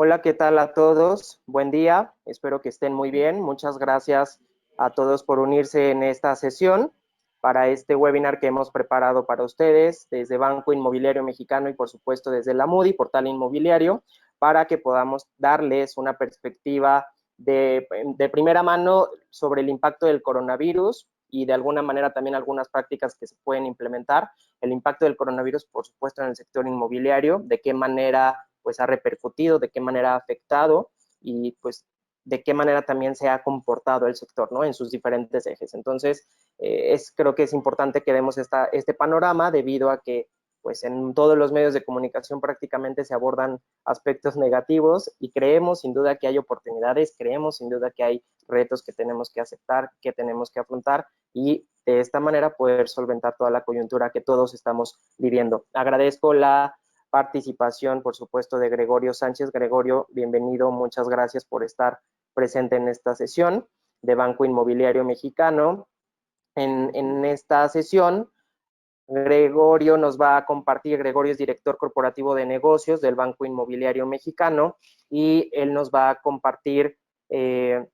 Hola, ¿qué tal a todos? Buen día, espero que estén muy bien. Muchas gracias a todos por unirse en esta sesión para este webinar que hemos preparado para ustedes desde Banco Inmobiliario Mexicano y por supuesto desde la Moody, Portal Inmobiliario, para que podamos darles una perspectiva de primera mano sobre el impacto del coronavirus y de alguna manera también algunas prácticas que se pueden implementar. El impacto del coronavirus, por supuesto, en el sector inmobiliario, de qué manera pues ha repercutido, de qué manera ha afectado y pues de qué manera también se ha comportado el sector, ¿no? En sus diferentes ejes. Entonces, creo que es importante que demos este panorama debido a que pues en todos los medios de comunicación prácticamente se abordan aspectos negativos y creemos sin duda que hay oportunidades, creemos sin duda que hay retos que tenemos que aceptar, que tenemos que afrontar y de esta manera poder solventar toda la coyuntura que todos estamos viviendo. Agradezco la participación, por supuesto, de Gregorio Sánchez. Gregorio, bienvenido, muchas gracias por estar presente en esta sesión de Banco Inmobiliario Mexicano. En esta sesión, Gregorio nos va a compartir, Gregorio es director corporativo de negocios del Banco Inmobiliario Mexicano y él nos va a compartir de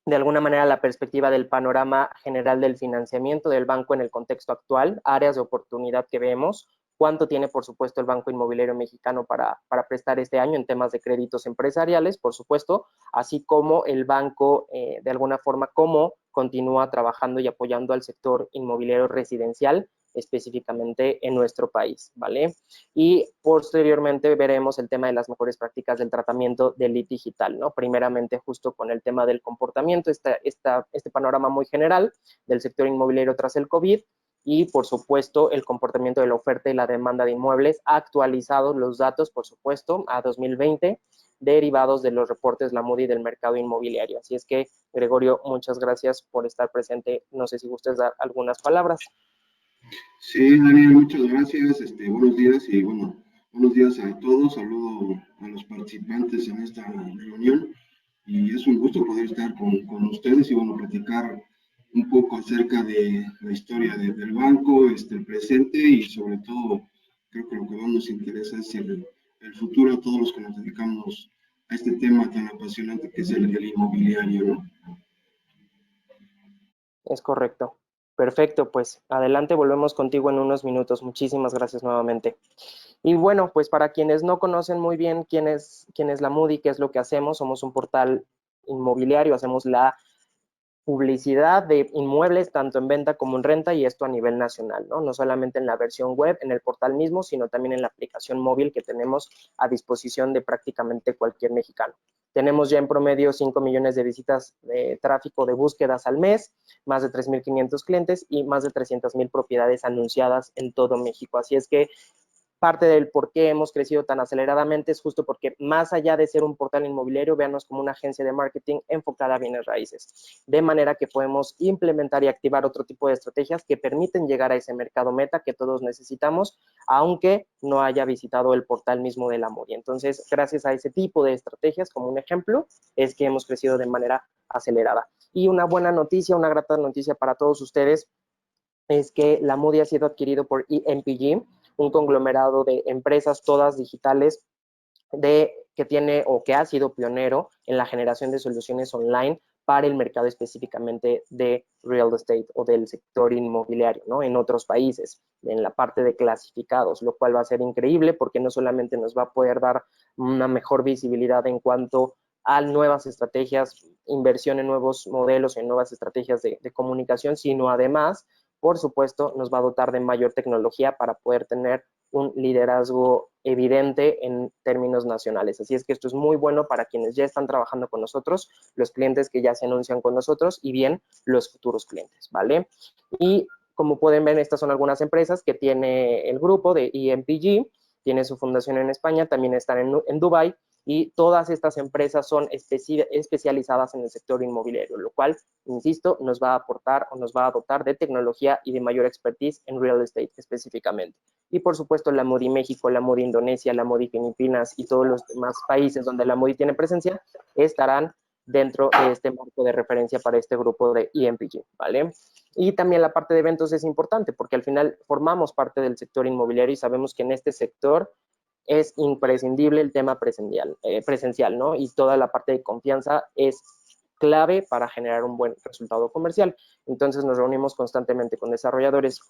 alguna manera la perspectiva del panorama general del financiamiento del banco en el contexto actual, áreas de oportunidad que vemos, cuánto tiene, por supuesto, el Banco Inmobiliario Mexicano para prestar este año en temas de créditos empresariales, por supuesto, así como el banco, de alguna forma, cómo continúa trabajando y apoyando al sector inmobiliario residencial, específicamente en nuestro país, ¿vale? Y posteriormente veremos el tema de las mejores prácticas del tratamiento del lead digital, ¿no? Primeramente justo con el tema del comportamiento, este panorama muy general del sector inmobiliario tras el COVID y, por supuesto, el comportamiento de la oferta y la demanda de inmuebles, actualizados los datos, por supuesto, a 2020, derivados de los reportes La Moody del mercado inmobiliario. Así es que, Gregorio, muchas gracias por estar presente. No sé si gustes dar algunas palabras. Sí, Daniel, muchas gracias. Buenos días y bueno, buenos días a todos. Saludo a los participantes en esta reunión y es un gusto poder estar con ustedes y bueno, platicar un poco acerca de la historia del banco, el presente y sobre todo creo que lo que más nos interesa es el futuro a todos los que nos dedicamos a este tema tan apasionante que es el inmobiliario, ¿no? Es correcto. Perfecto, pues adelante, volvemos contigo en unos minutos. Muchísimas gracias nuevamente. Y bueno, pues para quienes no conocen muy bien quién es la Moody, qué es lo que hacemos, somos un portal inmobiliario, hacemos la publicidad de inmuebles tanto en venta como en renta y esto a nivel nacional, ¿no? No solamente en la versión web, en el portal mismo, sino también en la aplicación móvil que tenemos a disposición de prácticamente cualquier mexicano. Tenemos ya en promedio 5 millones de visitas de tráfico de búsquedas al mes, más de 3,500 clientes y más de 300,000 propiedades anunciadas en todo México. Así es que parte del por qué hemos crecido tan aceleradamente es justo porque más allá de ser un portal inmobiliario, véanos como una agencia de marketing enfocada a bienes raíces, de manera que podemos implementar y activar otro tipo de estrategias que permiten llegar a ese mercado meta que todos necesitamos, aunque no haya visitado el portal mismo de la Moody. Entonces, gracias a ese tipo de estrategias, como un ejemplo, es que hemos crecido de manera acelerada. Y una buena noticia, una grata noticia para todos ustedes, es que la Moody ha sido adquirido por EMPG, un conglomerado de empresas todas digitales que tiene o que ha sido pionero en la generación de soluciones online para el mercado específicamente de real estate o del sector inmobiliario, ¿no? En otros países, en la parte de clasificados, lo cual va a ser increíble porque no solamente nos va a poder dar una mejor visibilidad en cuanto a nuevas estrategias, inversión en nuevos modelos, en nuevas estrategias de comunicación, sino además, por supuesto, nos va a dotar de mayor tecnología para poder tener un liderazgo evidente en términos nacionales. Así es que esto es muy bueno para quienes ya están trabajando con nosotros, los clientes que ya se anuncian con nosotros y bien los futuros clientes, ¿vale? Y como pueden ver, estas son algunas empresas que tiene el grupo de EMPG, tiene su fundación en España, también están en Dubái y todas estas empresas son especializadas en el sector inmobiliario, lo cual, insisto, nos va a aportar o nos va a dotar de tecnología y de mayor expertise en real estate específicamente. Y por supuesto la Moody México, la Moody Indonesia, la Moody Filipinas y todos los demás países donde la Moody tiene presencia estarán dentro de este marco de referencia para este grupo de EMPG, ¿vale? Y también la parte de eventos es importante porque al final formamos parte del sector inmobiliario y sabemos que en este sector es imprescindible el tema presencial, ¿no? Y toda la parte de confianza es clave para generar un buen resultado comercial. Entonces nos reunimos constantemente con desarrolladores,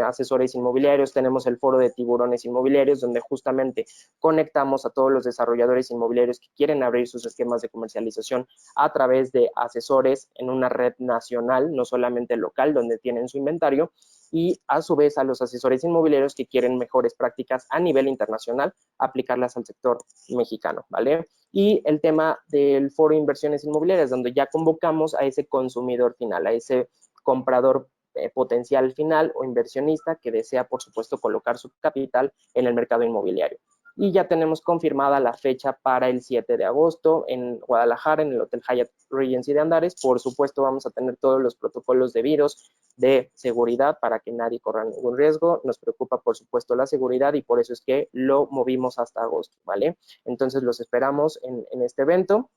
asesores inmobiliarios, tenemos el foro de tiburones inmobiliarios, donde justamente conectamos a todos los desarrolladores inmobiliarios que quieren abrir sus esquemas de comercialización a través de asesores en una red nacional, no solamente local, donde tienen su inventario, y a su vez a los asesores inmobiliarios que quieren mejores prácticas a nivel internacional, aplicarlas al sector mexicano, ¿vale? Y el tema del foro de inversiones inmobiliarias, donde ya convocamos a ese consumidor final, a ese comprador potencial final o inversionista que desea, por supuesto, colocar su capital en el mercado inmobiliario. Y ya tenemos confirmada la fecha para el 7 de agosto en Guadalajara, en el Hotel Hyatt Regency de Andares. Por supuesto, vamos a tener todos los protocolos debidos de seguridad para que nadie corra ningún riesgo. Nos preocupa, por supuesto, la seguridad y por eso es que lo movimos hasta agosto, ¿vale? Entonces, los esperamos en este evento.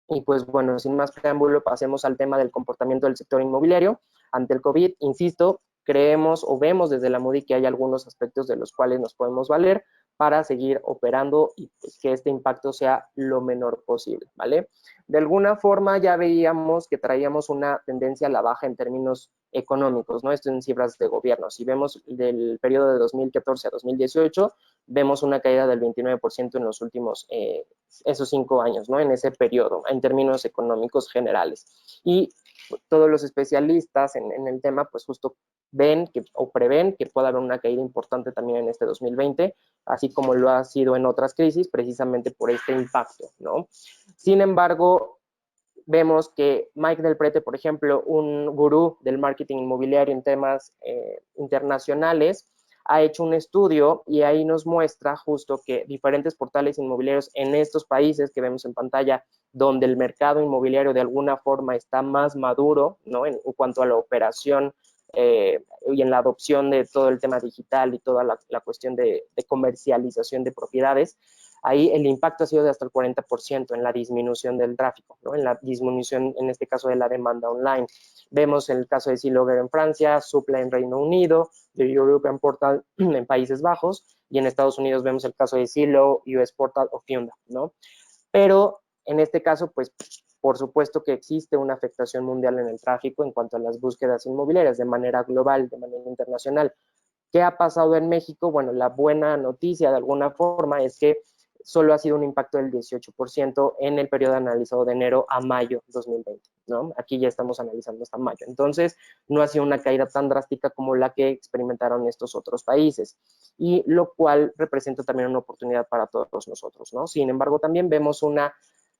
Y pues bueno, sin más preámbulo, pasemos al tema del comportamiento del sector inmobiliario ante el COVID. Insisto, creemos o vemos desde la Moody que hay algunos aspectos de los cuales nos podemos valer para seguir operando y pues, que este impacto sea lo menor posible, ¿vale? De alguna forma ya veíamos que traíamos una tendencia a la baja en términos económicos, ¿no? Esto en cifras de gobierno. Si vemos del periodo de 2014 a 2018, vemos una caída del 29% en los últimos esos 5 años, ¿no? En ese periodo, en términos económicos generales. Y todos los especialistas en el tema, pues justo ven que, o prevén que pueda haber una caída importante también en este 2020, así como lo ha sido en otras crisis, precisamente por este impacto, ¿no? Sin embargo, vemos que Mike Del Prete, por ejemplo, un gurú del marketing inmobiliario en temas internacionales, ha hecho un estudio y ahí nos muestra justo que diferentes portales inmobiliarios en estos países que vemos en pantalla, donde el mercado inmobiliario de alguna forma está más maduro, ¿no? En cuanto a la operación y en la adopción de todo el tema digital y toda la cuestión de comercialización de propiedades, ahí el impacto ha sido de hasta el 40% en la disminución del tráfico, ¿no? En la disminución, en este caso, de la demanda online. Vemos el caso de Zillow en Francia, Zoopla en Reino Unido, The European Portal en Países Bajos, y en Estados Unidos vemos el caso de Zillow, US Portal o Funda, ¿no? Pero en este caso, pues, por supuesto que existe una afectación mundial en el tráfico en cuanto a las búsquedas inmobiliarias de manera global, de manera internacional. ¿Qué ha pasado en México? Bueno, la buena noticia de alguna forma es que solo ha sido un impacto del 18% en el periodo analizado de enero a mayo 2020, ¿no? Aquí ya estamos analizando hasta mayo. Entonces, no ha sido una caída tan drástica como la que experimentaron estos otros países, y lo cual representa también una oportunidad para todos nosotros, ¿no? Sin embargo, también vemos una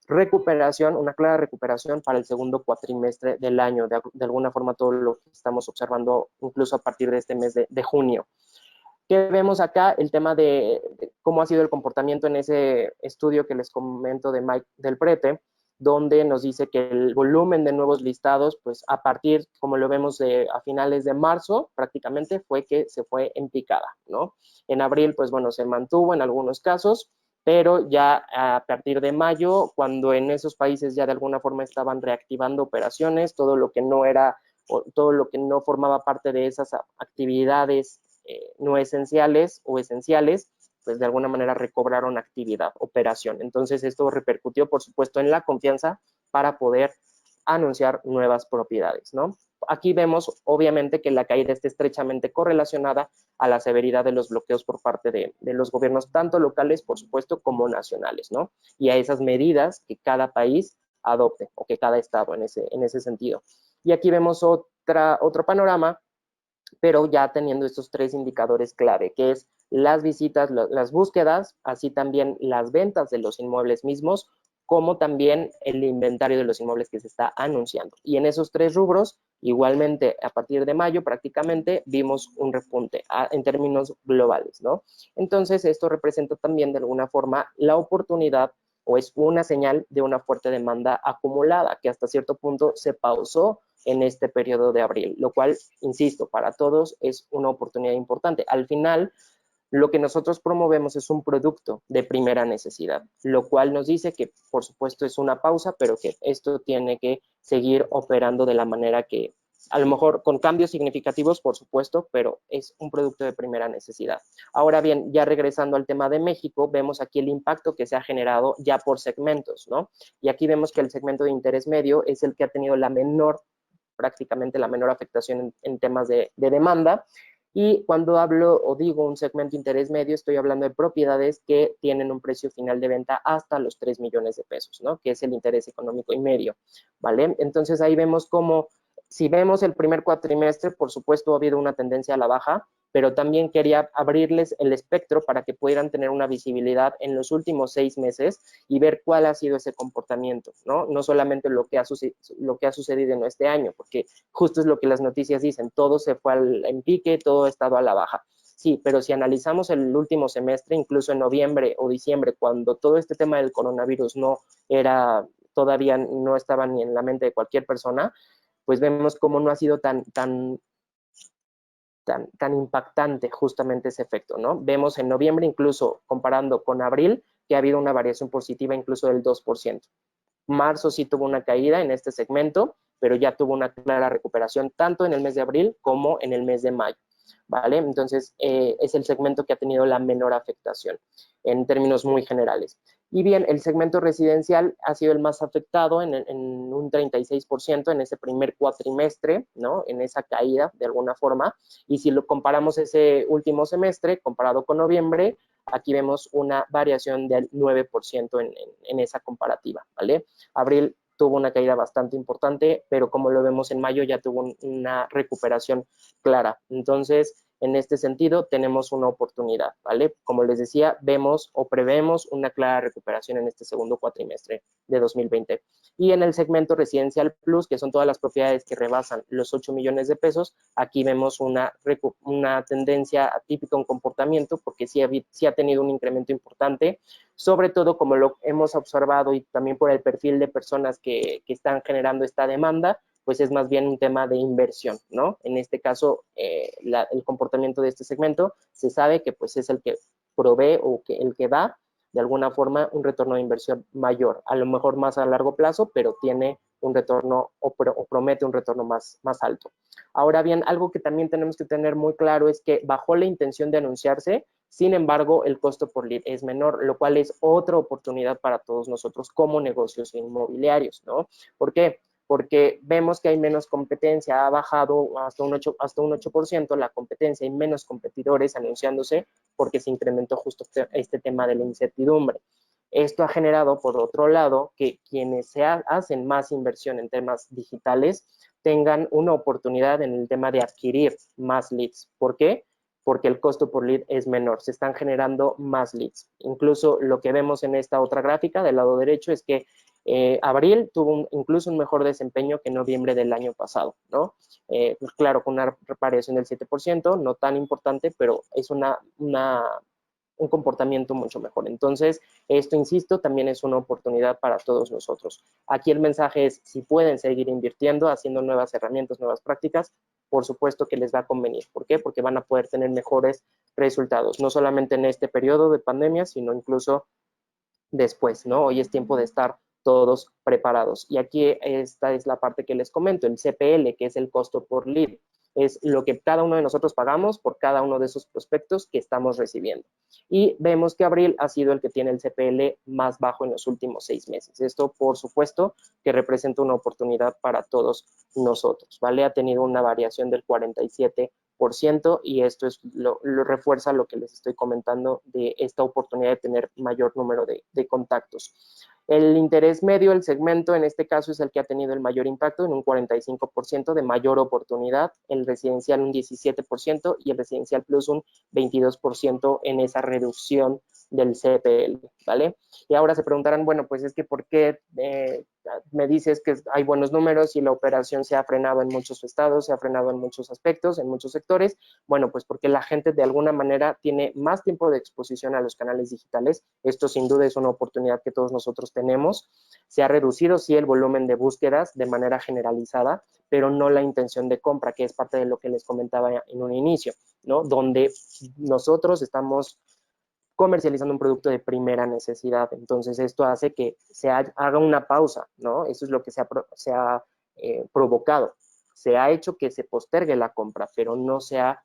recuperación, una clara recuperación para el segundo cuatrimestre del año, de alguna forma todo lo que estamos observando incluso a partir de este mes de junio. ¿Qué vemos acá? El tema de cómo ha sido el comportamiento en ese estudio que les comento de Mike Del Prete, donde nos dice que el volumen de nuevos listados, pues a partir, como lo vemos a finales de marzo, prácticamente fue que se fue en picada, ¿no? En abril, pues bueno, se mantuvo en algunos casos, pero ya a partir de mayo, cuando en esos países ya de alguna forma estaban reactivando operaciones, todo lo que no era, o todo lo que no formaba parte de esas actividades no esenciales o esenciales, pues de alguna manera recobraron actividad, operación. Entonces esto repercutió, por supuesto, en la confianza para poder anunciar nuevas propiedades, ¿no? Aquí vemos, obviamente, que la caída está estrechamente correlacionada a la severidad de los bloqueos por parte de los gobiernos, tanto locales, por supuesto, como nacionales, ¿no? Y a esas medidas que cada país adopte o que cada estado en ese sentido. Y aquí vemos otro panorama, pero ya teniendo estos 3 indicadores clave, que es las visitas, las búsquedas, así también las ventas de los inmuebles mismos, como también el inventario de los inmuebles que se está anunciando. Y en esos 3 rubros, igualmente a partir de mayo prácticamente vimos un repunte en términos globales, ¿no? Entonces esto representa también de alguna forma la oportunidad o es una señal de una fuerte demanda acumulada que hasta cierto punto se pausó en este periodo de abril, lo cual, insisto, para todos es una oportunidad importante. Al final, lo que nosotros promovemos es un producto de primera necesidad, lo cual nos dice que, por supuesto, es una pausa, pero que esto tiene que seguir operando de la manera que A lo mejor con cambios significativos, por supuesto, pero es un producto de primera necesidad. Ahora bien, ya regresando al tema de México, vemos aquí el impacto que se ha generado ya por segmentos, ¿no? Y aquí vemos que el segmento de interés medio es el que ha tenido la menor, prácticamente la menor afectación en temas de demanda. Y cuando hablo o digo un segmento de interés medio, estoy hablando de propiedades que tienen un precio final de venta hasta los 3 millones de pesos, ¿no? Que es el interés económico y medio, ¿vale? Entonces ahí vemos cómo, si vemos el primer cuatrimestre, por supuesto ha habido una tendencia a la baja, pero también quería abrirles el espectro para que pudieran tener una visibilidad en los últimos 6 meses y ver cuál ha sido ese comportamiento, ¿no? No solamente lo que ha sucedido en este año, porque justo es lo que las noticias dicen, todo se fue en pique, todo ha estado a la baja. Sí, pero si analizamos el último semestre, incluso en noviembre o diciembre, cuando todo este tema del coronavirus todavía no estaba ni en la mente de cualquier persona, pues vemos cómo no ha sido tan impactante justamente ese efecto, ¿no? Vemos en noviembre, incluso comparando con abril, que ha habido una variación positiva incluso del 2%. Marzo sí tuvo una caída en este segmento, pero ya tuvo una clara recuperación tanto en el mes de abril como en el mes de mayo, ¿vale? Entonces, es el segmento que ha tenido la menor afectación en términos muy generales. Y bien, el segmento residencial ha sido el más afectado en un 36% en ese primer cuatrimestre, ¿no? En esa caída, de alguna forma. Y si lo comparamos ese último semestre, comparado con noviembre, aquí vemos una variación del 9% en esa comparativa, ¿vale? Abril tuvo una caída bastante importante, pero como lo vemos en mayo ya tuvo una recuperación clara. Entonces, en este sentido, tenemos una oportunidad, ¿vale? Como les decía, vemos o prevemos una clara recuperación en este segundo cuatrimestre de 2020. Y en el segmento Residencial Plus, que son todas las propiedades que rebasan los 8 millones de pesos, aquí vemos una tendencia atípica, un comportamiento, porque sí ha tenido un incremento importante, sobre todo como lo hemos observado y también por el perfil de personas que están generando esta demanda, pues es más bien un tema de inversión, ¿no? En este caso, el comportamiento de este segmento se sabe que pues es el que provee o el que da de alguna forma un retorno de inversión mayor, a lo mejor más a largo plazo, pero tiene un retorno o promete un retorno más alto. Ahora bien, algo que también tenemos que tener muy claro es que bajo la intención de anunciarse, sin embargo, el costo por lead es menor, lo cual es otra oportunidad para todos nosotros como negocios inmobiliarios, ¿no? ¿Por qué? Porque vemos que hay menos competencia, ha bajado hasta un 8% la competencia, hay menos competidores anunciándose porque se incrementó justo este tema de la incertidumbre. Esto ha generado, por otro lado, que quienes hacen más inversión en temas digitales tengan una oportunidad en el tema de adquirir más leads. ¿Por qué? Porque el costo por lead es menor, se están generando más leads. Incluso lo que vemos en esta otra gráfica del lado derecho es que abril tuvo incluso un mejor desempeño que noviembre del año pasado, ¿no? Pues claro, con una variación del 7%, no tan importante, pero es un comportamiento mucho mejor. Entonces, esto, insisto, también es una oportunidad para todos nosotros. Aquí el mensaje es, si pueden seguir invirtiendo, haciendo nuevas herramientas, nuevas prácticas, por supuesto que les va a convenir. ¿Por qué? Porque van a poder tener mejores resultados, no solamente en este periodo de pandemia, sino incluso después, ¿no? Hoy es tiempo de estar todos preparados. Y aquí esta es la parte que les comento, el CPL, que es el costo por lead. Es lo que cada uno de nosotros pagamos por cada uno de esos prospectos que estamos recibiendo. Y vemos que abril ha sido el que tiene el CPL más bajo en los últimos 6 meses. Esto, por supuesto, que representa una oportunidad para todos nosotros, ¿vale? Ha tenido una variación del 47%, y esto lo refuerza lo que les estoy comentando de esta oportunidad de tener mayor número de contactos. El interés medio, el segmento, en este caso es el que ha tenido el mayor impacto, en un 45% de mayor oportunidad, el residencial un 17% y el residencial plus un 22% en esa reducción del CPL, ¿vale? Y ahora se preguntarán, bueno, pues es que ¿por qué me dices que hay buenos números y la operación se ha frenado en muchos estados, se ha frenado en muchos aspectos, en muchos sectores? Bueno, pues porque la gente de alguna manera tiene más tiempo de exposición a los canales digitales. Esto sin duda es una oportunidad que todos nosotros tenemos. Se ha reducido, sí, el volumen de búsquedas de manera generalizada, pero no la intención de compra, que es parte de lo que les comentaba en un inicio, ¿no? Donde nosotros estamos comercializando un producto de primera necesidad. Entonces, esto hace que haga una pausa, ¿no? Eso es lo que se ha provocado. se ha hecho que se postergue la compra, pero no se ha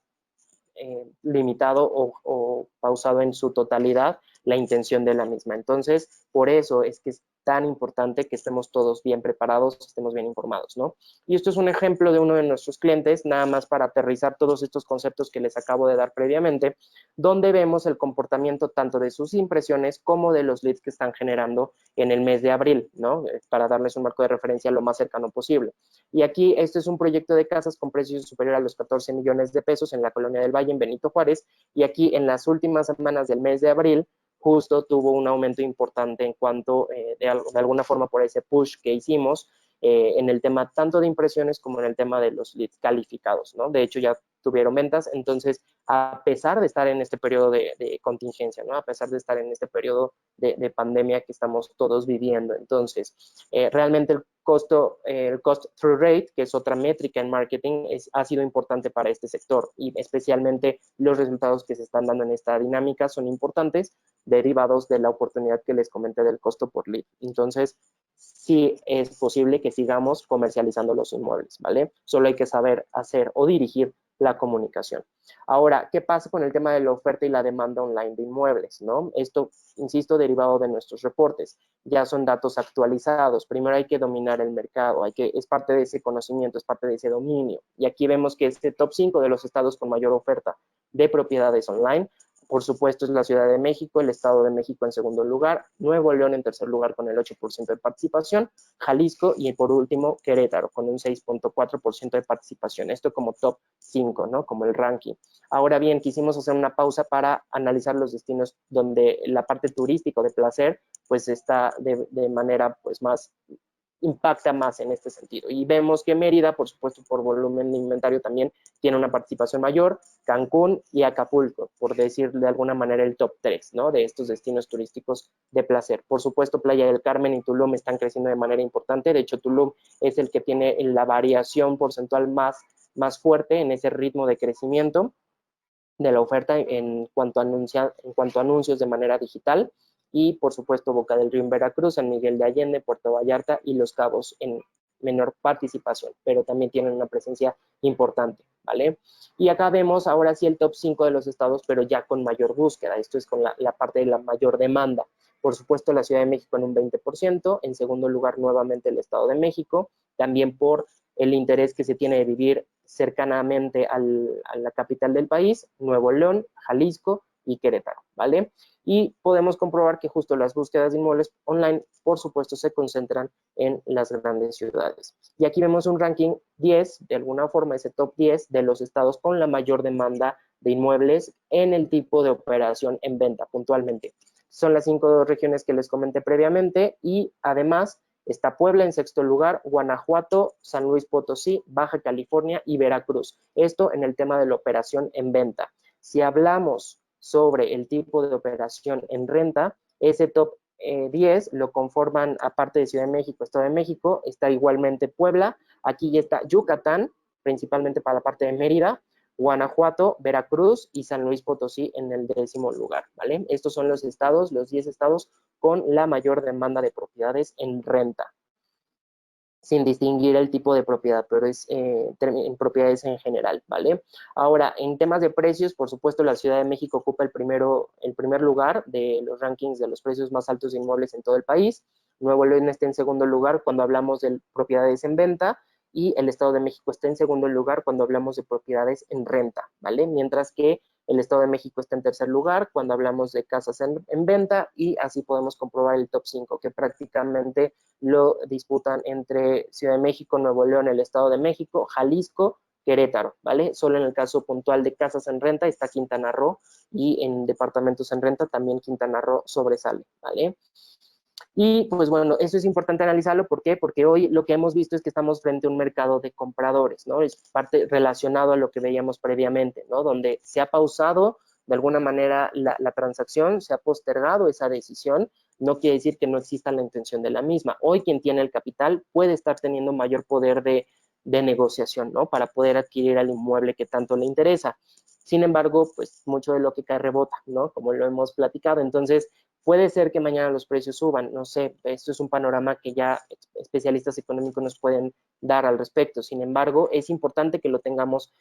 limitado o pausado en su totalidad la intención de la misma. Entonces, por eso es que es tan importante que estemos todos bien preparados, estemos bien informados, ¿no? Y esto es un ejemplo de uno de nuestros clientes, nada más para aterrizar todos estos conceptos que les acabo de dar previamente, donde vemos el comportamiento tanto de sus impresiones como de los leads que están generando en el mes de abril, ¿no? Para darles un marco de referencia lo más cercano posible. Y aquí, este es un proyecto de casas con precios superior a los 14 millones de pesos en la Colonia del Valle, en Benito Juárez, y aquí en las últimas semanas del mes de abril, justo tuvo un aumento importante en cuanto, de alguna forma, por ese push que hicimos, en el tema tanto de impresiones como en el tema de los leads calificados, ¿no? De hecho, ya tuvieron ventas, entonces, a pesar de estar en este periodo de contingencia, ¿no? A pesar de estar en este periodo de pandemia que estamos todos viviendo. Entonces, realmente el cost through rate, que es otra métrica en marketing, ha sido importante para este sector y especialmente los resultados que se están dando en esta dinámica son importantes, derivados de la oportunidad que les comenté del costo por lead. Entonces, sí es posible que sigamos comercializando los inmuebles, ¿vale? Solo hay que saber hacer o dirigir la comunicación. Ahora, ¿qué pasa con el tema de la oferta y la demanda online de inmuebles, ¿no? Esto, insisto, derivado de nuestros reportes. Ya son datos actualizados. Primero hay que dominar el mercado, es parte de ese conocimiento, es parte de ese dominio. Y aquí vemos que este top 5 de los estados con mayor oferta de propiedades online, por supuesto, es la Ciudad de México, el Estado de México en segundo lugar, Nuevo León en tercer lugar con el 8% de participación, Jalisco y por último Querétaro con un 6.4% de participación. Esto como top 5, ¿no? Como el ranking. Ahora bien, quisimos hacer una pausa para analizar los destinos donde la parte turística de placer pues está de manera pues más impacta más en este sentido. Y vemos que Mérida, por supuesto, por volumen de inventario también tiene una participación mayor, Cancún y Acapulco, por decir de alguna manera el top 3, ¿no? De estos destinos turísticos de placer. Por supuesto, Playa del Carmen y Tulum están creciendo de manera importante. De hecho, Tulum es el que tiene la variación porcentual más fuerte en ese ritmo de crecimiento de la oferta en cuanto a anuncios de manera digital y por supuesto Boca del Río en Veracruz, San Miguel de Allende, Puerto Vallarta y Los Cabos en menor participación, pero también tienen una presencia importante, ¿vale? Y acá vemos ahora sí el top 5 de los estados, pero ya con mayor búsqueda, esto es con la parte de la mayor demanda. Por supuesto, la Ciudad de México en un 20%, en segundo lugar nuevamente el Estado de México, también por el interés que se tiene de vivir cercanamente a la capital del país, Nuevo León, Jalisco y Querétaro, ¿vale? Y podemos comprobar que justo las búsquedas de inmuebles online, por supuesto, se concentran en las grandes ciudades. Y aquí vemos un ranking 10, de alguna forma ese top 10 de los estados con la mayor demanda de inmuebles en el tipo de operación en venta puntualmente. Son las 5 regiones que les comenté previamente y además está Puebla en sexto lugar, Guanajuato, San Luis Potosí, Baja California y Veracruz. Esto en el tema de la operación en venta. Si hablamos sobre el tipo de operación en renta, ese top 10 lo conforman, aparte de Ciudad de México, Estado de México, está igualmente Puebla, aquí ya está Yucatán, principalmente para la parte de Mérida, Guanajuato, Veracruz y San Luis Potosí en el 10º lugar, ¿vale? Estos son los estados, los 10 estados con la mayor demanda de propiedades en renta, sin distinguir el tipo de propiedad, pero es en propiedades en general, ¿vale? Ahora, en temas de precios, por supuesto, la Ciudad de México ocupa el primer lugar de los rankings de los precios más altos de inmuebles en todo el país. Nuevo León está en segundo lugar cuando hablamos de propiedades en venta y el Estado de México está en segundo lugar cuando hablamos de propiedades en renta, ¿vale? Mientras que el Estado de México está en tercer lugar cuando hablamos de casas en venta y así podemos comprobar el top 5, que prácticamente lo disputan entre Ciudad de México, Nuevo León, el Estado de México, Jalisco, Querétaro, ¿vale? Solo en el caso puntual de casas en renta está Quintana Roo y en departamentos en renta también Quintana Roo sobresale, ¿vale? Y pues bueno, eso es importante analizarlo. ¿Por qué? Porque hoy lo que hemos visto es que estamos frente a un mercado de compradores, ¿no? Es parte relacionado a lo que veíamos previamente, ¿no? Donde se ha pausado de alguna manera la transacción, se ha postergado esa decisión, no quiere decir que no exista la intención de la misma. Hoy quien tiene el capital puede estar teniendo mayor poder de negociación, ¿no? Para poder adquirir el inmueble que tanto le interesa. Sin embargo, pues mucho de lo que cae rebota, ¿no? Como lo hemos platicado. Entonces, Puede ser que mañana los precios suban, no sé, esto es un panorama que ya especialistas económicos nos pueden dar al respecto. Sin embargo, es importante que lo tengamos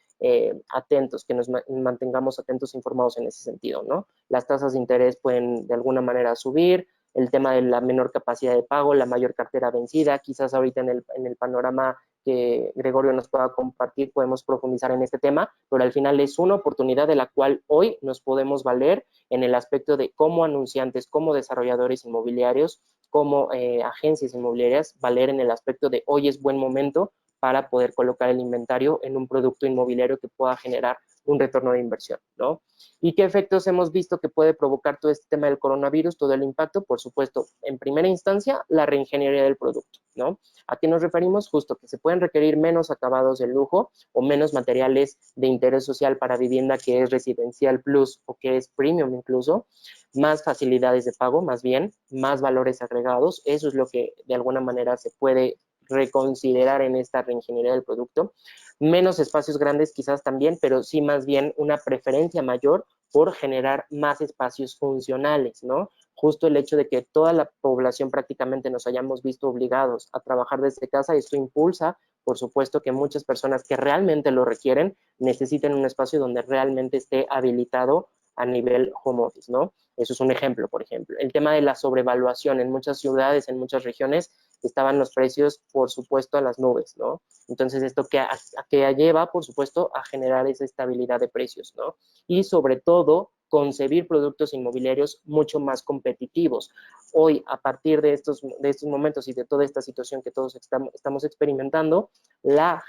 atentos, que nos mantengamos atentos e informados en ese sentido, ¿no? Las tasas de interés pueden de alguna manera subir, el tema de la menor capacidad de pago, la mayor cartera vencida, quizás ahorita en el panorama que Gregorio nos pueda compartir podemos profundizar en este tema, pero al final es una oportunidad de la cual hoy nos podemos valer en el aspecto de cómo anunciantes, como desarrolladores inmobiliarios, como agencias inmobiliarias, valer en el aspecto de hoy es buen momento para poder colocar el inventario en un producto inmobiliario que pueda generar un retorno de inversión, ¿no? ¿Y qué efectos hemos visto que puede provocar todo este tema del coronavirus, todo el impacto? Por supuesto, en primera instancia, la reingeniería del producto, ¿no? ¿A qué nos referimos? Justo que se pueden requerir menos acabados de lujo o menos materiales de interés social para vivienda que es residencial plus o que es premium incluso, más facilidades de pago, más bien, más valores agregados. Eso es lo que de alguna manera se puede reconsiderar en esta reingeniería del producto. Menos espacios grandes quizás también, pero sí más bien una preferencia mayor por generar más espacios funcionales, ¿no? Justo el hecho de que toda la población prácticamente nos hayamos visto obligados a trabajar desde casa, esto impulsa, por supuesto, que muchas personas que realmente lo requieren necesiten un espacio donde realmente esté habilitado a nivel home office, ¿no? Eso es un ejemplo, por ejemplo. El tema de la sobrevaluación en muchas ciudades, en muchas regiones, estaban los precios, por supuesto, a las nubes, ¿no? Entonces, esto que lleva, por supuesto, a generar esa estabilidad de precios, ¿no? Y sobre todo, concebir productos inmobiliarios mucho más competitivos. Hoy, a partir de estos momentos y de toda esta situación que todos estamos experimentando, la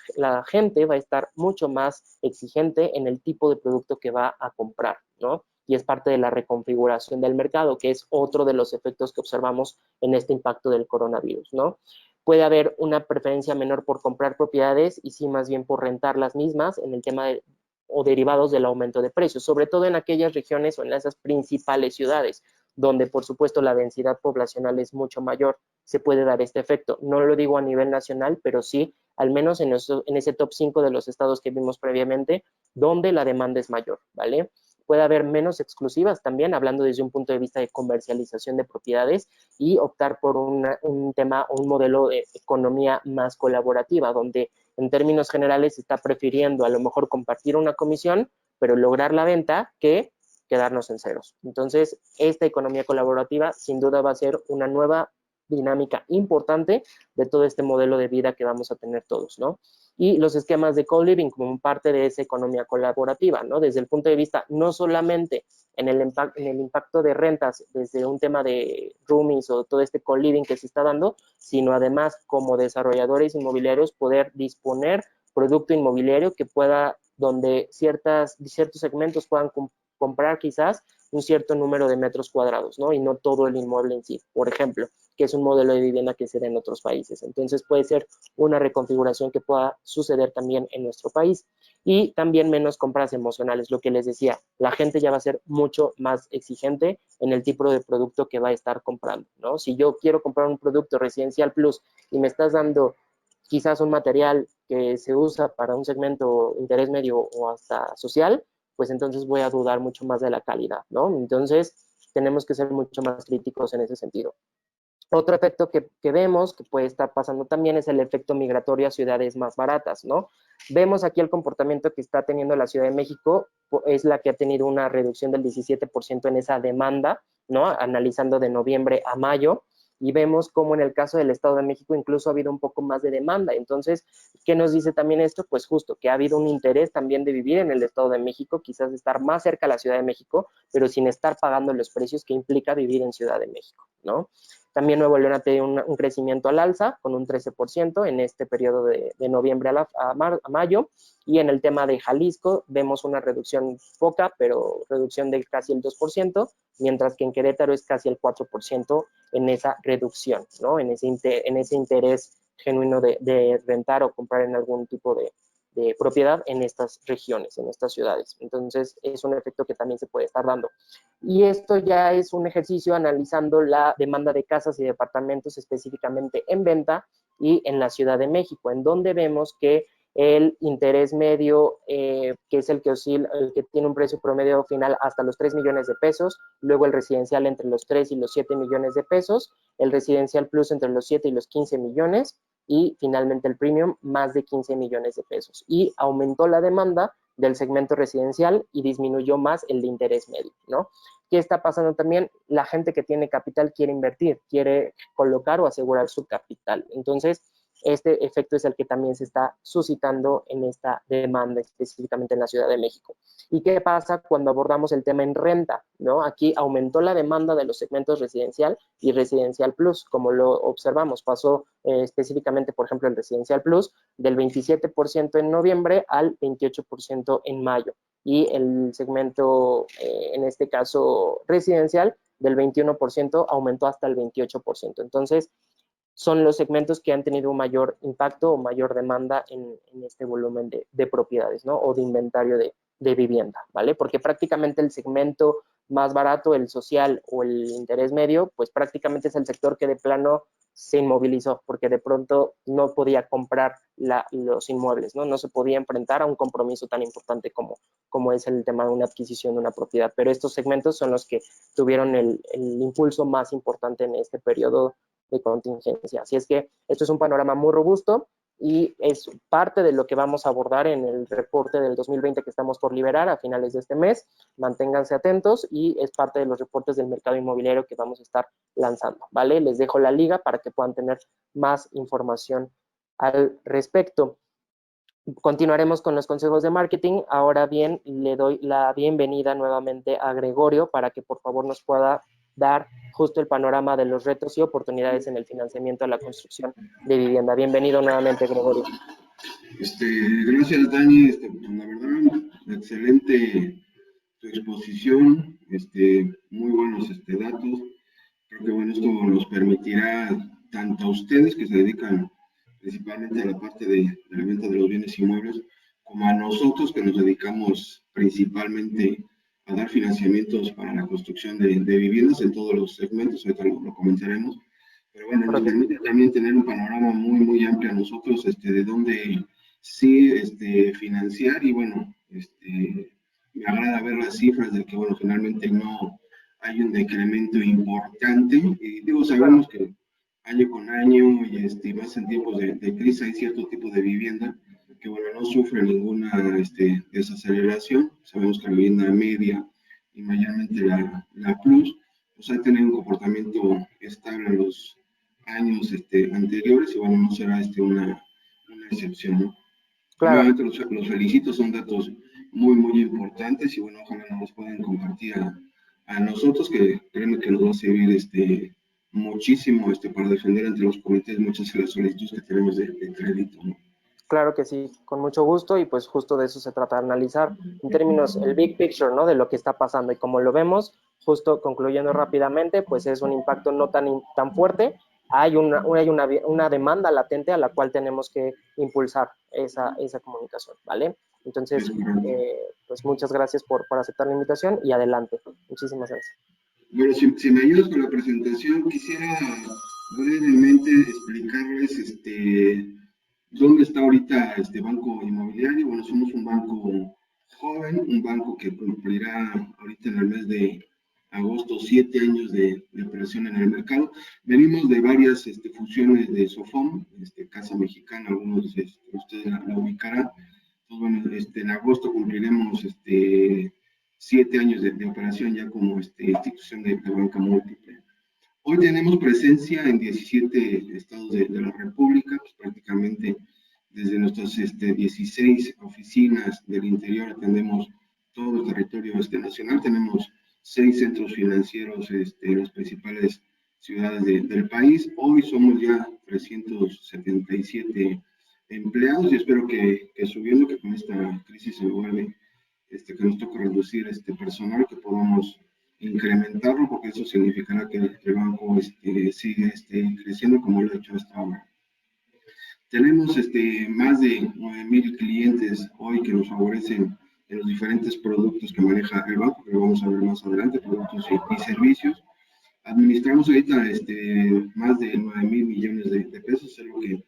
gente va a estar mucho más exigente en el tipo de producto que va a comprar, ¿no? Y es parte de la reconfiguración del mercado, que es otro de los efectos que observamos en este impacto del coronavirus, ¿no? Puede haber una preferencia menor por comprar propiedades y sí más bien por rentar las mismas en el tema de, o derivados del aumento de precios, sobre todo en aquellas regiones o en esas principales ciudades, donde por supuesto la densidad poblacional es mucho mayor, se puede dar este efecto. No lo digo a nivel nacional, pero sí, al menos en ese top 5 de los estados que vimos previamente, donde la demanda es mayor, ¿vale? Puede haber menos exclusivas también, hablando desde un punto de vista de comercialización de propiedades y optar por un tema o un modelo de economía más colaborativa, donde en términos generales se está prefiriendo a lo mejor compartir una comisión, pero lograr la venta que quedarnos en ceros. Entonces, esta economía colaborativa sin duda va a ser una nueva dinámica importante de todo este modelo de vida que vamos a tener todos, ¿no? Y los esquemas de co-living como parte de esa economía colaborativa, ¿no? Desde el punto de vista no solamente en el impacto de rentas desde un tema de roomies o todo este co-living que se está dando, sino además como desarrolladores inmobiliarios poder disponer producto inmobiliario que pueda, donde ciertos segmentos puedan comprar quizás un cierto número de metros cuadrados, ¿no? Y no todo el inmueble en sí, por ejemplo, que es un modelo de vivienda que se da en otros países. Entonces puede ser una reconfiguración que pueda suceder también en nuestro país. Y también menos compras emocionales, lo que les decía, la gente ya va a ser mucho más exigente en el tipo de producto que va a estar comprando, ¿no? Si yo quiero comprar un producto residencial plus y me estás dando quizás un material que se usa para un segmento interés medio o hasta social, pues entonces voy a dudar mucho más de la calidad, ¿no? Entonces tenemos que ser mucho más críticos en ese sentido. Otro efecto que vemos que puede estar pasando también es el efecto migratorio a ciudades más baratas, ¿no? Vemos aquí el comportamiento que está teniendo la Ciudad de México, es la que ha tenido una reducción del 17% en esa demanda, ¿no? Analizando de noviembre a mayo, y vemos cómo en el caso del Estado de México incluso ha habido un poco más de demanda. Entonces, ¿qué nos dice también esto? Pues justo que ha habido un interés también de vivir en el Estado de México, quizás estar más cerca a la Ciudad de México, pero sin estar pagando los precios que implica vivir en Ciudad de México, ¿no? También Nuevo León ha tenido un crecimiento al alza con un 13% en este periodo de noviembre a mayo. Y en el tema de Jalisco vemos una reducción poca, pero reducción de casi el 2%, mientras que en Querétaro es casi el 4% en esa reducción, ¿no? En ese interés genuino de rentar o comprar en algún tipo de propiedad en estas regiones, en estas ciudades. Entonces, es un efecto que también se puede estar dando. Y esto ya es un ejercicio analizando la demanda de casas y departamentos específicamente en venta y en la Ciudad de México, en donde vemos que el interés medio, que es el que oscila, el que tiene un precio promedio final hasta los 3 millones de pesos, luego el residencial entre los 3 y los 7 millones de pesos, el residencial plus entre los 7 y los 15 millones, y finalmente el premium más de 15 millones de pesos. Y aumentó la demanda del segmento residencial y disminuyó más el de interés medio, ¿no? ¿Qué está pasando también? La gente que tiene capital quiere invertir, quiere colocar o asegurar su capital. Entonces, este efecto es el que también se está suscitando en esta demanda, específicamente en la Ciudad de México. ¿Y qué pasa cuando abordamos el tema en renta? ¿No? Aquí aumentó la demanda de los segmentos residencial y residencial plus, como lo observamos. Pasó específicamente, por ejemplo, el residencial plus del 27% en noviembre al 28% en mayo. Y el segmento, en este caso residencial, del 21% aumentó hasta el 28%. Entonces, son los segmentos que han tenido un mayor impacto o mayor demanda en este volumen de propiedades, ¿no? O de inventario de vivienda, ¿vale? Porque prácticamente el segmento más barato, el social o el interés medio, pues prácticamente es el sector que de plano se inmovilizó, porque de pronto no podía comprar los inmuebles, ¿no? No se podía enfrentar a un compromiso tan importante como es el tema de una adquisición de una propiedad. Pero estos segmentos son los que tuvieron el impulso más importante en este periodo de contingencia. Así es que esto es un panorama muy robusto y es parte de lo que vamos a abordar en el reporte del 2020 que estamos por liberar a finales de este mes. Manténganse atentos y es parte de los reportes del mercado inmobiliario que vamos a estar lanzando, ¿vale? Les dejo la liga para que puedan tener más información al respecto. Continuaremos con los consejos de marketing. Ahora bien, le doy la bienvenida nuevamente a Gregorio para que por favor nos pueda dar justo el panorama de los retos y oportunidades en el financiamiento de la construcción de vivienda. Bienvenido nuevamente, Gregorio. Gracias, Dani. La verdad, excelente tu exposición, muy buenos datos. Creo que bueno, esto nos permitirá tanto a ustedes que se dedican principalmente a la parte de la venta de los bienes inmuebles, como a nosotros que nos dedicamos principalmente a dar financiamientos para la construcción de viviendas en todos los segmentos, ahorita lo comentaremos, pero bueno, nos permite también tener un panorama muy, muy amplio a nosotros, de dónde sí financiar y bueno, me agrada ver las cifras de que bueno, finalmente no hay un decremento importante y digo, sabemos que año con año y más en tiempos de crisis hay cierto tipo de vivienda que bueno, no sufre ninguna desaceleración. Sabemos que la vivienda media y mayormente la plus, pues ha tenido un comportamiento estable en los años anteriores y bueno, no será una excepción, ¿no? Claro. Nuevamente los felicito, son datos muy, muy importantes y bueno, ojalá nos los puedan compartir a nosotros, que créeme que nos va a servir muchísimo para defender ante los comités muchas de las solicitudes que tenemos de crédito, ¿no? Claro que sí, con mucho gusto y pues justo de eso se trata de analizar en términos, el big picture, ¿no? De lo que está pasando y como lo vemos, justo concluyendo rápidamente, pues es un impacto no tan fuerte, hay una demanda latente a la cual tenemos que impulsar esa comunicación, ¿vale? Entonces, pues muchas gracias por aceptar la invitación y adelante. Muchísimas gracias. Bueno, si me ayudas con la presentación, quisiera brevemente explicarles dónde está ahorita este Banco Inmobiliario. Bueno, somos un banco joven, un banco que cumplirá ahorita en el mes de agosto 7 años de operación en el mercado. Venimos de varias fusiones de SOFOM, Casa Mexicana, algunos de ustedes la ubicarán. Entonces, bueno, en agosto cumpliremos 7 años de operación ya como institución de banca múltiple. Hoy tenemos presencia en 17 estados de la República, pues prácticamente desde nuestras 16 oficinas del interior atendemos todo el territorio nacional. Tenemos 6 centros financieros en las principales ciudades del país. Hoy somos ya 377 empleados y espero que subiendo, que con esta crisis en lugar de que nos toca reducir personal, que podamos incrementarlo, porque eso significará que el banco sigue creciendo como lo ha hecho hasta ahora. Tenemos más de 9,000 clientes hoy que nos favorecen en los diferentes productos que maneja el banco, que lo vamos a ver más adelante, productos y servicios. Administramos ahorita más de 9,000 millones de pesos, es lo que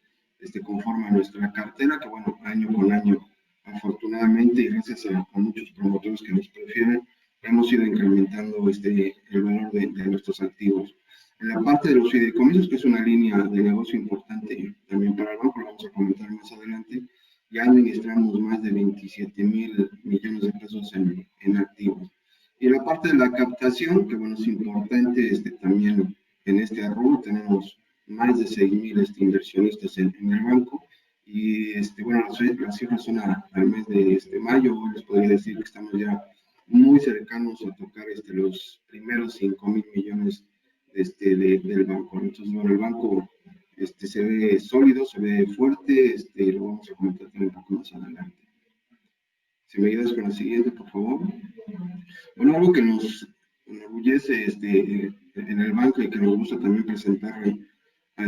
conforma nuestra cartera, que bueno, año con año, afortunadamente, y gracias a muchos promotores que nos prefieren, hemos ido incrementando el valor de nuestros activos. En la parte de los fideicomisos, que es una línea de negocio importante también para el banco, lo vamos a comentar más adelante, ya administramos más de 27,000 millones de pesos en activos. Y la parte de la captación, que bueno, es importante también en este rubro, tenemos más de 6,000 inversionistas en el banco, y bueno, las cifras son al mes de mayo. Les podría decir que estamos ya muy cercanos a tocar los primeros 5,000 millones del banco. Entonces, bueno, el banco se ve sólido, se ve fuerte, lo vamos a comentar también un poco más adelante. Si me ayudas con la siguiente, por favor. Bueno, algo que nos enorgullece en el banco y que nos gusta también presentar a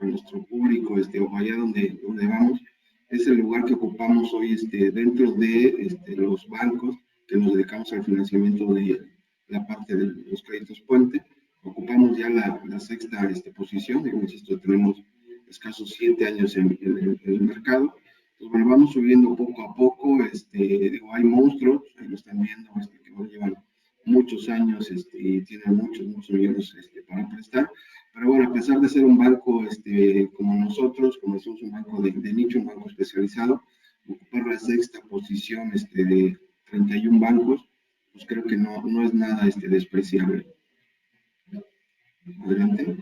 nuestro público, o allá donde vamos, es el lugar que ocupamos hoy dentro de los bancos que nos dedicamos al financiamiento de la parte de los créditos puente. Ocupamos ya la sexta posición, insisto, tenemos escasos 7 años en el mercado. Entonces, bueno, vamos subiendo poco a poco. Hay monstruos, ahí lo están viendo, que nos llevan muchos años y tienen muchos millones para prestar. Pero bueno, a pesar de ser un banco como nosotros, como somos un banco de nicho, un banco especializado, ocupar la sexta posición de 31 bancos, pues creo que no es nada despreciable. Adelante.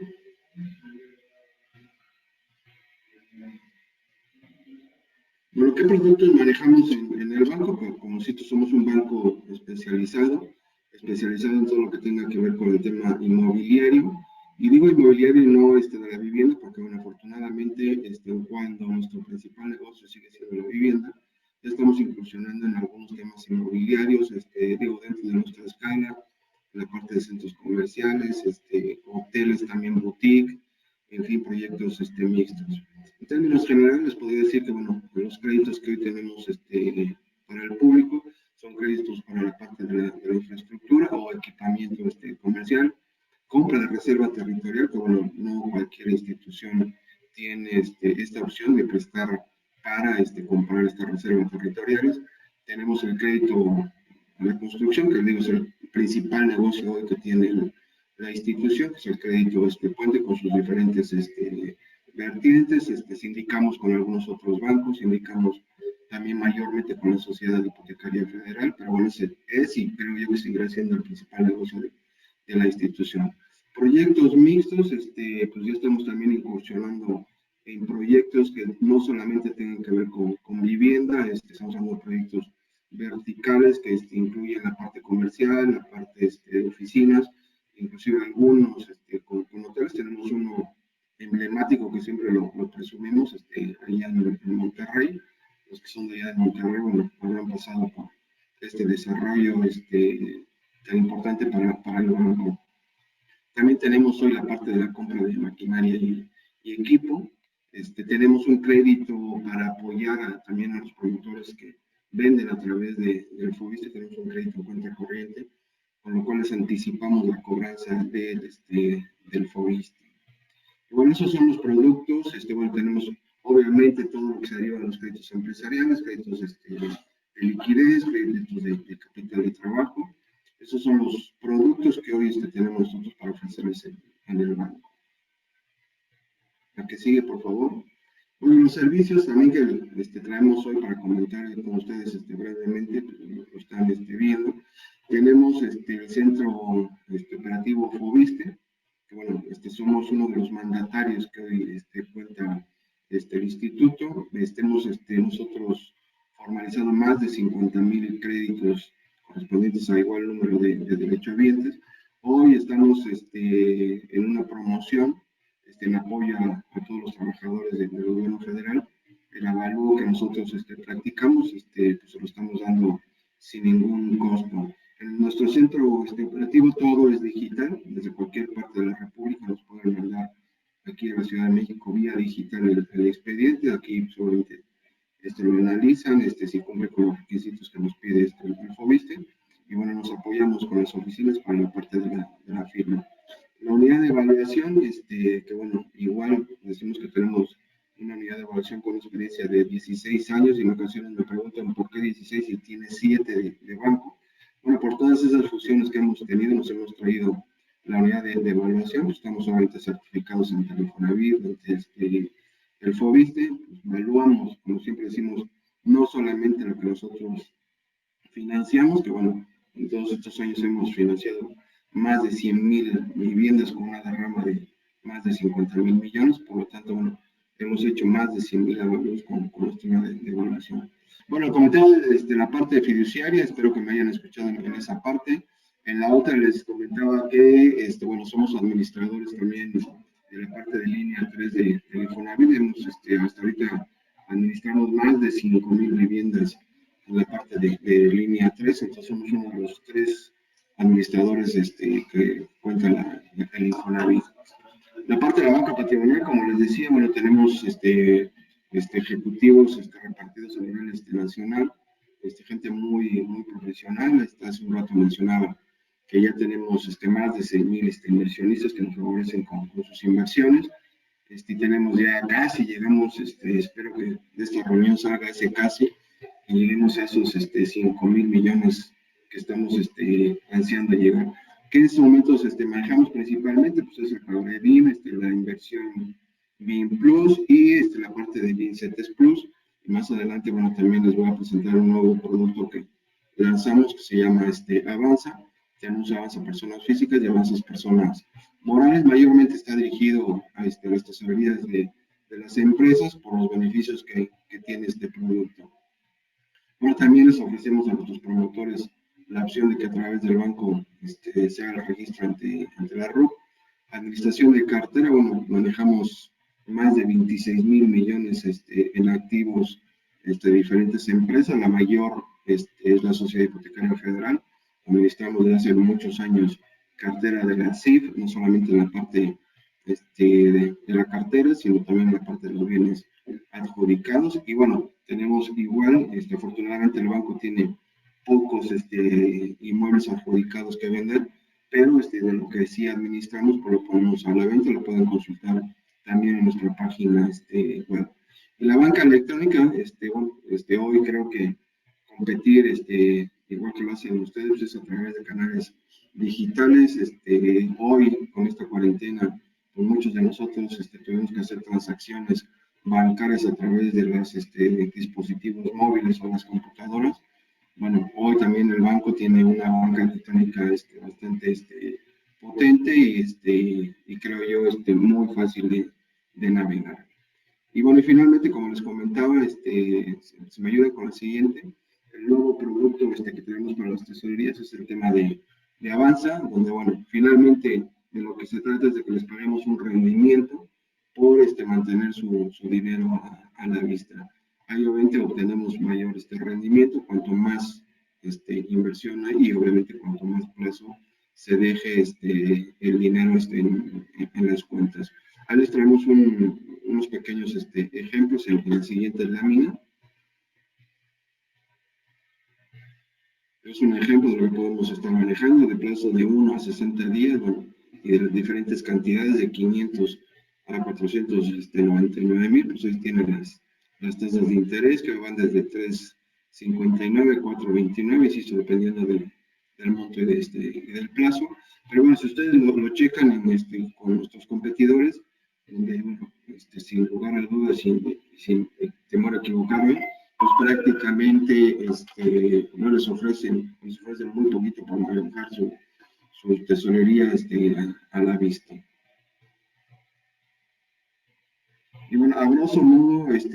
Bueno, ¿qué productos manejamos en el banco? Pues, como cito, somos un banco especializado en todo lo que tenga que ver con el tema inmobiliario. Y digo inmobiliario y no de la vivienda, porque bueno, afortunadamente, cuando nuestro principal negocio sigue siendo la vivienda, ya estamos incursionando en algunos temas inmobiliarios, dentro de nuestra escala, la parte de centros comerciales, hoteles también boutique, en fin, proyectos mixtos. En términos generales, les podría decir que, bueno, los créditos que hoy tenemos para el público son créditos para la parte de la infraestructura o equipamiento comercial, compra de reserva territorial, que bueno, no cualquier institución tiene esta opción de prestar para comprar estas reservas territoriales. Tenemos el crédito a la construcción, que digo es el principal negocio hoy que tiene la institución, que es el crédito puente con sus diferentes vertientes. Sindicamos con algunos otros bancos, sindicamos también mayormente con la Sociedad Hipotecaria Federal, pero bueno, ese es y creo yo que seguirá siendo el principal negocio de la institución. Proyectos mixtos, pues ya estamos también incursionando en proyectos que no solamente tengan que ver con vivienda, estamos hablando de proyectos verticales que incluyen la parte comercial, la parte de oficinas, inclusive algunos con hoteles. Tenemos uno emblemático que siempre lo presumimos, allá en Monterrey. Los que son de allá de Monterrey, bueno, habrán pasado por este desarrollo tan importante para el banco. También tenemos hoy la parte de la compra de maquinaria y equipo. Tenemos un crédito para apoyar también a los promotores que venden a través del FOBISTE. Tenemos un crédito en cuenta corriente, con lo cual les anticipamos la cobranza del FOBISTE. Y bueno, esos son los productos. Bueno, tenemos obviamente todo lo que se deriva de los créditos empresariales, créditos de liquidez, créditos de capital de trabajo. Esos son los productos que hoy tenemos nosotros para ofrecerles en el banco. La que sigue, por favor. Bueno, los servicios también que traemos hoy para comentar con ustedes brevemente, pues, lo están viendo. Tenemos el centro operativo FOBISTE, que bueno, somos uno de los mandatarios que hoy cuenta el instituto. Hemos nosotros formalizado más de 50,000 créditos correspondientes a igual número de derechohabientes. Hoy estamos en una promoción en apoyo a todos los trabajadores del gobierno federal. El avalúo que nosotros practicamos, pues se lo estamos dando sin ningún costo. En nuestro centro operativo todo es digital, desde cualquier parte de la República nos pueden mandar aquí en la Ciudad de México vía digital el expediente. Aquí solamente lo analizan, si cumple con los requisitos que nos pide el FOBISTE, y bueno, nos apoyamos con las oficinas para la parte de la firma. La unidad de validación, que bueno, igual decimos que tenemos una unidad 16 años, y en ocasiones me preguntan por qué 16 si tiene 7 de banco. Bueno, por todas esas fusiones que hemos tenido, nos hemos traído la unidad de evaluación. Estamos ahorita certificados ante el Infonavit, ante el FOBISTE. Pues, evaluamos, como siempre decimos, no solamente lo que nosotros financiamos, que bueno, en todos estos años hemos financiado más de 100,000 viviendas con una derrama de más de 50,000 millones, por lo tanto, bueno, hemos hecho más de 100,000 evaluaciones con nuestra unidad de evaluación. Bueno, como tengo la parte fiduciaria, espero que me hayan escuchado en esa parte. En la otra les comentaba que, bueno, somos administradores también de la parte de línea 3 de Infonavit. Hemos, hasta ahorita administramos más de 5,000 viviendas en la parte de línea 3, entonces somos uno de los 3 administradores que cuenta el Infonavit. La parte de la banca patrimonial, como les decía, bueno, tenemos ejecutivos repartidos a nivel nacional, gente muy, muy profesional. Hace un rato mencionaba que ya tenemos más de 6,000 inversionistas que nos favorecen con sus inversiones. Tenemos ya casi, llegamos, espero que de esta reunión salga ese casi, y lleguemos a esos 5,000 millones que estamos ansiando llegar. Que en estos momentos manejamos principalmente, pues es el pago de BIM, la inversión BIM Plus y la parte de BIM CETES Plus. Y más adelante, bueno, también les voy a presentar un nuevo producto que lanzamos que se llama Avanza. Tenemos Avanza Personas Físicas y Avanza Personas Morales. Mayormente está dirigido a las tesorerías de las empresas por los beneficios que tiene este producto. Bueno, también les ofrecemos a nuestros promotores la opción de que a través del banco se haga el registro ante la RUC. Administración de cartera, bueno, manejamos más de 26,000 millones en activos de diferentes empresas. La mayor es la Sociedad Hipotecaria Federal. Administramos desde hace muchos años cartera de la CIF, no solamente en la parte de la cartera, sino también en la parte de los bienes adjudicados. Y bueno, tenemos igual, afortunadamente el banco tiene pocos inmuebles adjudicados que vender, pero de lo que sí administramos, pues lo ponemos a la venta, lo pueden consultar también en nuestra página web. En la banca electrónica, bueno, hoy creo que competir, igual que lo hacen ustedes, es a través de canales digitales. Hoy, con esta cuarentena, pues muchos de nosotros tuvimos que hacer transacciones bancarias a través de los dispositivos móviles o las computadoras. Bueno, hoy también el banco tiene una banca electrónica bastante potente y creo yo muy fácil de navegar. Y bueno, y finalmente, como les comentaba, se me ayuda con la siguiente. El nuevo producto que tenemos para las tesorerías es el tema de Avanza, donde, bueno, finalmente de lo que se trata es de que les paguemos un rendimiento por mantener su dinero a la vista. Ahí obviamente obtenemos mayor rendimiento, cuanto más inversión hay y obviamente cuanto más plazo se deje el dinero en las cuentas. Ahí les traemos unos pequeños ejemplos en la siguiente lámina. Es un ejemplo de lo que podemos estar manejando de plazo de 1 a 60 días, bueno, y de las diferentes cantidades de 500 a 499,000, pues ahí tienen las tasas de interés que van desde 3,59 a 4,29, insisto, dependiendo del monto y del plazo. Pero bueno, si ustedes lo checan con nuestros competidores, donde, bueno, sin lugar a dudas, sin temor a equivocarme, pues prácticamente no les ofrecen muy poquito para manejar su tesorería a la vista. Y bueno, a grosso modo, es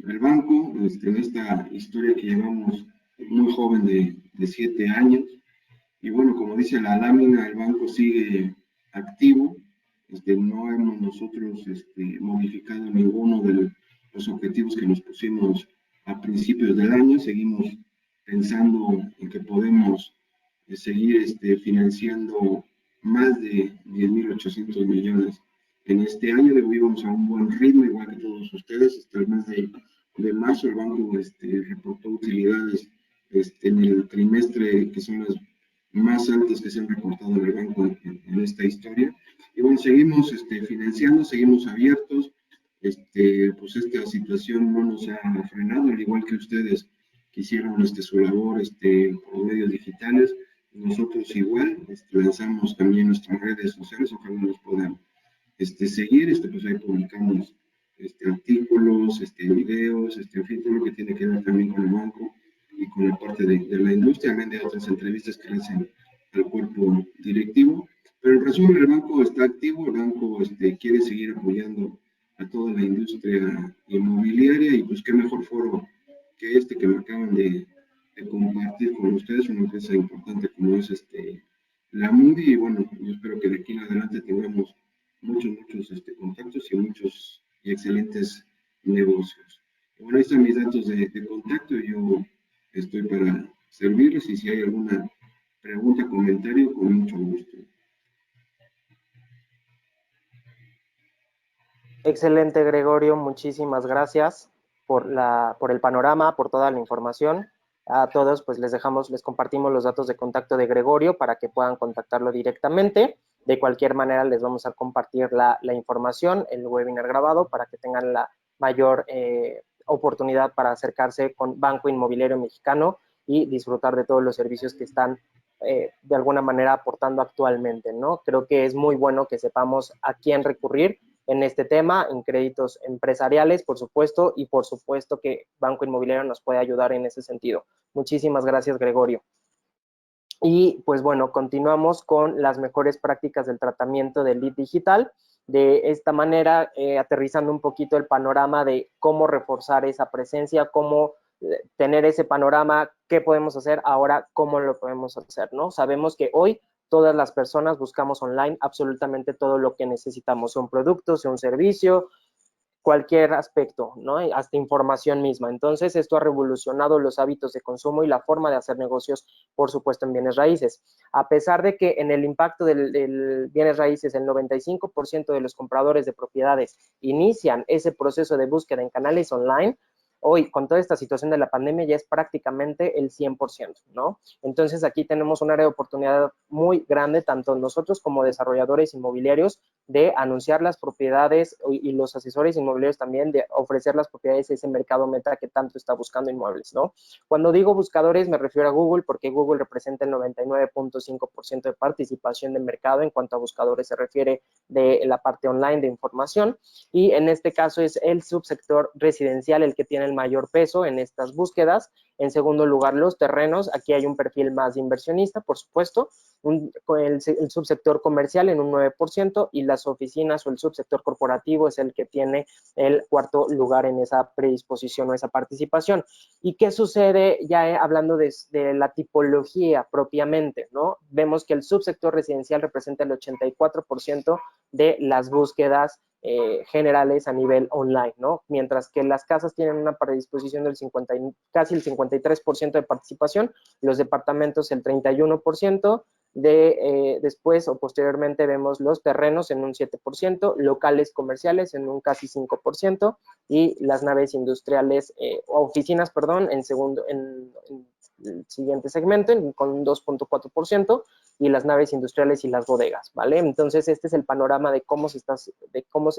el banco, en esta historia que llevamos muy joven de 7 años. Y bueno, como dice la lámina, el banco sigue activo. No hemos nosotros modificado ninguno de los objetivos que nos pusimos a principios del año. Seguimos pensando en que podemos seguir financiando más de 10,800 millones en este año. De hoy vamos a un buen ritmo, igual que todos ustedes. Hasta el mes de marzo el banco reportó utilidades en el trimestre que son las más altas que se han reportado en el banco en esta historia. Y bueno, seguimos financiando, seguimos abiertos. pues esta situación no nos ha frenado, al igual que ustedes que hicieron su labor por medios digitales, nosotros igual lanzamos también nuestras redes sociales, ojalá nos puedan seguir, pues ahí publicamos artículos, videos, en fin, todo lo que tiene que ver también con el banco y con la parte de la industria, también de otras entrevistas que le hacen al cuerpo directivo. Pero en resumen, el banco está activo, el banco quiere seguir apoyando a toda la industria inmobiliaria y pues qué mejor foro que que me acaban de compartir con ustedes, una empresa importante como es la Moody, y bueno, yo espero que de aquí en adelante tengamos muchos contactos y muchos y excelentes negocios. Bueno, ahí están mis datos de contacto, yo estoy para servirles y si hay alguna pregunta, comentario, con mucho gusto. Excelente, Gregorio, muchísimas gracias por el panorama, por toda la información. A todos, pues les compartimos los datos de contacto de Gregorio para que puedan contactarlo directamente. De cualquier manera, les vamos a compartir la información, el webinar grabado, para que tengan la mayor oportunidad para acercarse con Banco Inmobiliario Mexicano y disfrutar de todos los servicios que están de alguna manera aportando actualmente, ¿no? Creo que es muy bueno que sepamos a quién recurrir en este tema, en créditos empresariales, por supuesto, y por supuesto que Banco Inmobiliario nos puede ayudar en ese sentido. Muchísimas gracias, Gregorio. Y pues bueno, continuamos con las mejores prácticas del tratamiento del lead digital. De esta manera, aterrizando un poquito el panorama de cómo reforzar esa presencia, cómo tener ese panorama, qué podemos hacer ahora, cómo lo podemos hacer, ¿no? Sabemos que hoy todas las personas buscamos online absolutamente todo lo que necesitamos, sea un producto, sea un servicio, cualquier aspecto, ¿no? Hasta información misma. Entonces, esto ha revolucionado los hábitos de consumo y la forma de hacer negocios, por supuesto, en bienes raíces. A pesar de que en el impacto del bienes raíces, el 95% de los compradores de propiedades inician ese proceso de búsqueda en canales online, hoy, con toda esta situación de la pandemia, ya es prácticamente el 100%, ¿no? Entonces, aquí tenemos un área de oportunidad muy grande, tanto nosotros como desarrolladores inmobiliarios, de anunciar las propiedades y los asesores inmobiliarios también de ofrecer las propiedades a ese mercado meta que tanto está buscando inmuebles, ¿no? Cuando digo buscadores me refiero a Google porque Google representa el 99.5% de participación de mercado en cuanto a buscadores se refiere de la parte online de información y en este caso es el subsector residencial el que tiene el mayor peso en estas búsquedas. En segundo lugar, los terrenos. Aquí hay un perfil más de inversionista, por supuesto. El subsector comercial en un 9% y las oficinas o el subsector corporativo es el que tiene el cuarto lugar en esa predisposición o esa participación. ¿Y qué sucede ya hablando de la tipología propiamente, ¿no? Vemos que el subsector residencial representa el 84% de las búsquedas generales a nivel online, ¿no? Mientras que las casas tienen una predisposición del casi el 53% de participación, los departamentos el 31%, después o posteriormente vemos los terrenos en un 7%, locales comerciales en un casi 5% y las naves industriales, oficinas, perdón, en el siguiente segmento con un 2.4% y las naves industriales y las bodegas, ¿vale? Entonces, este es el panorama de cómo se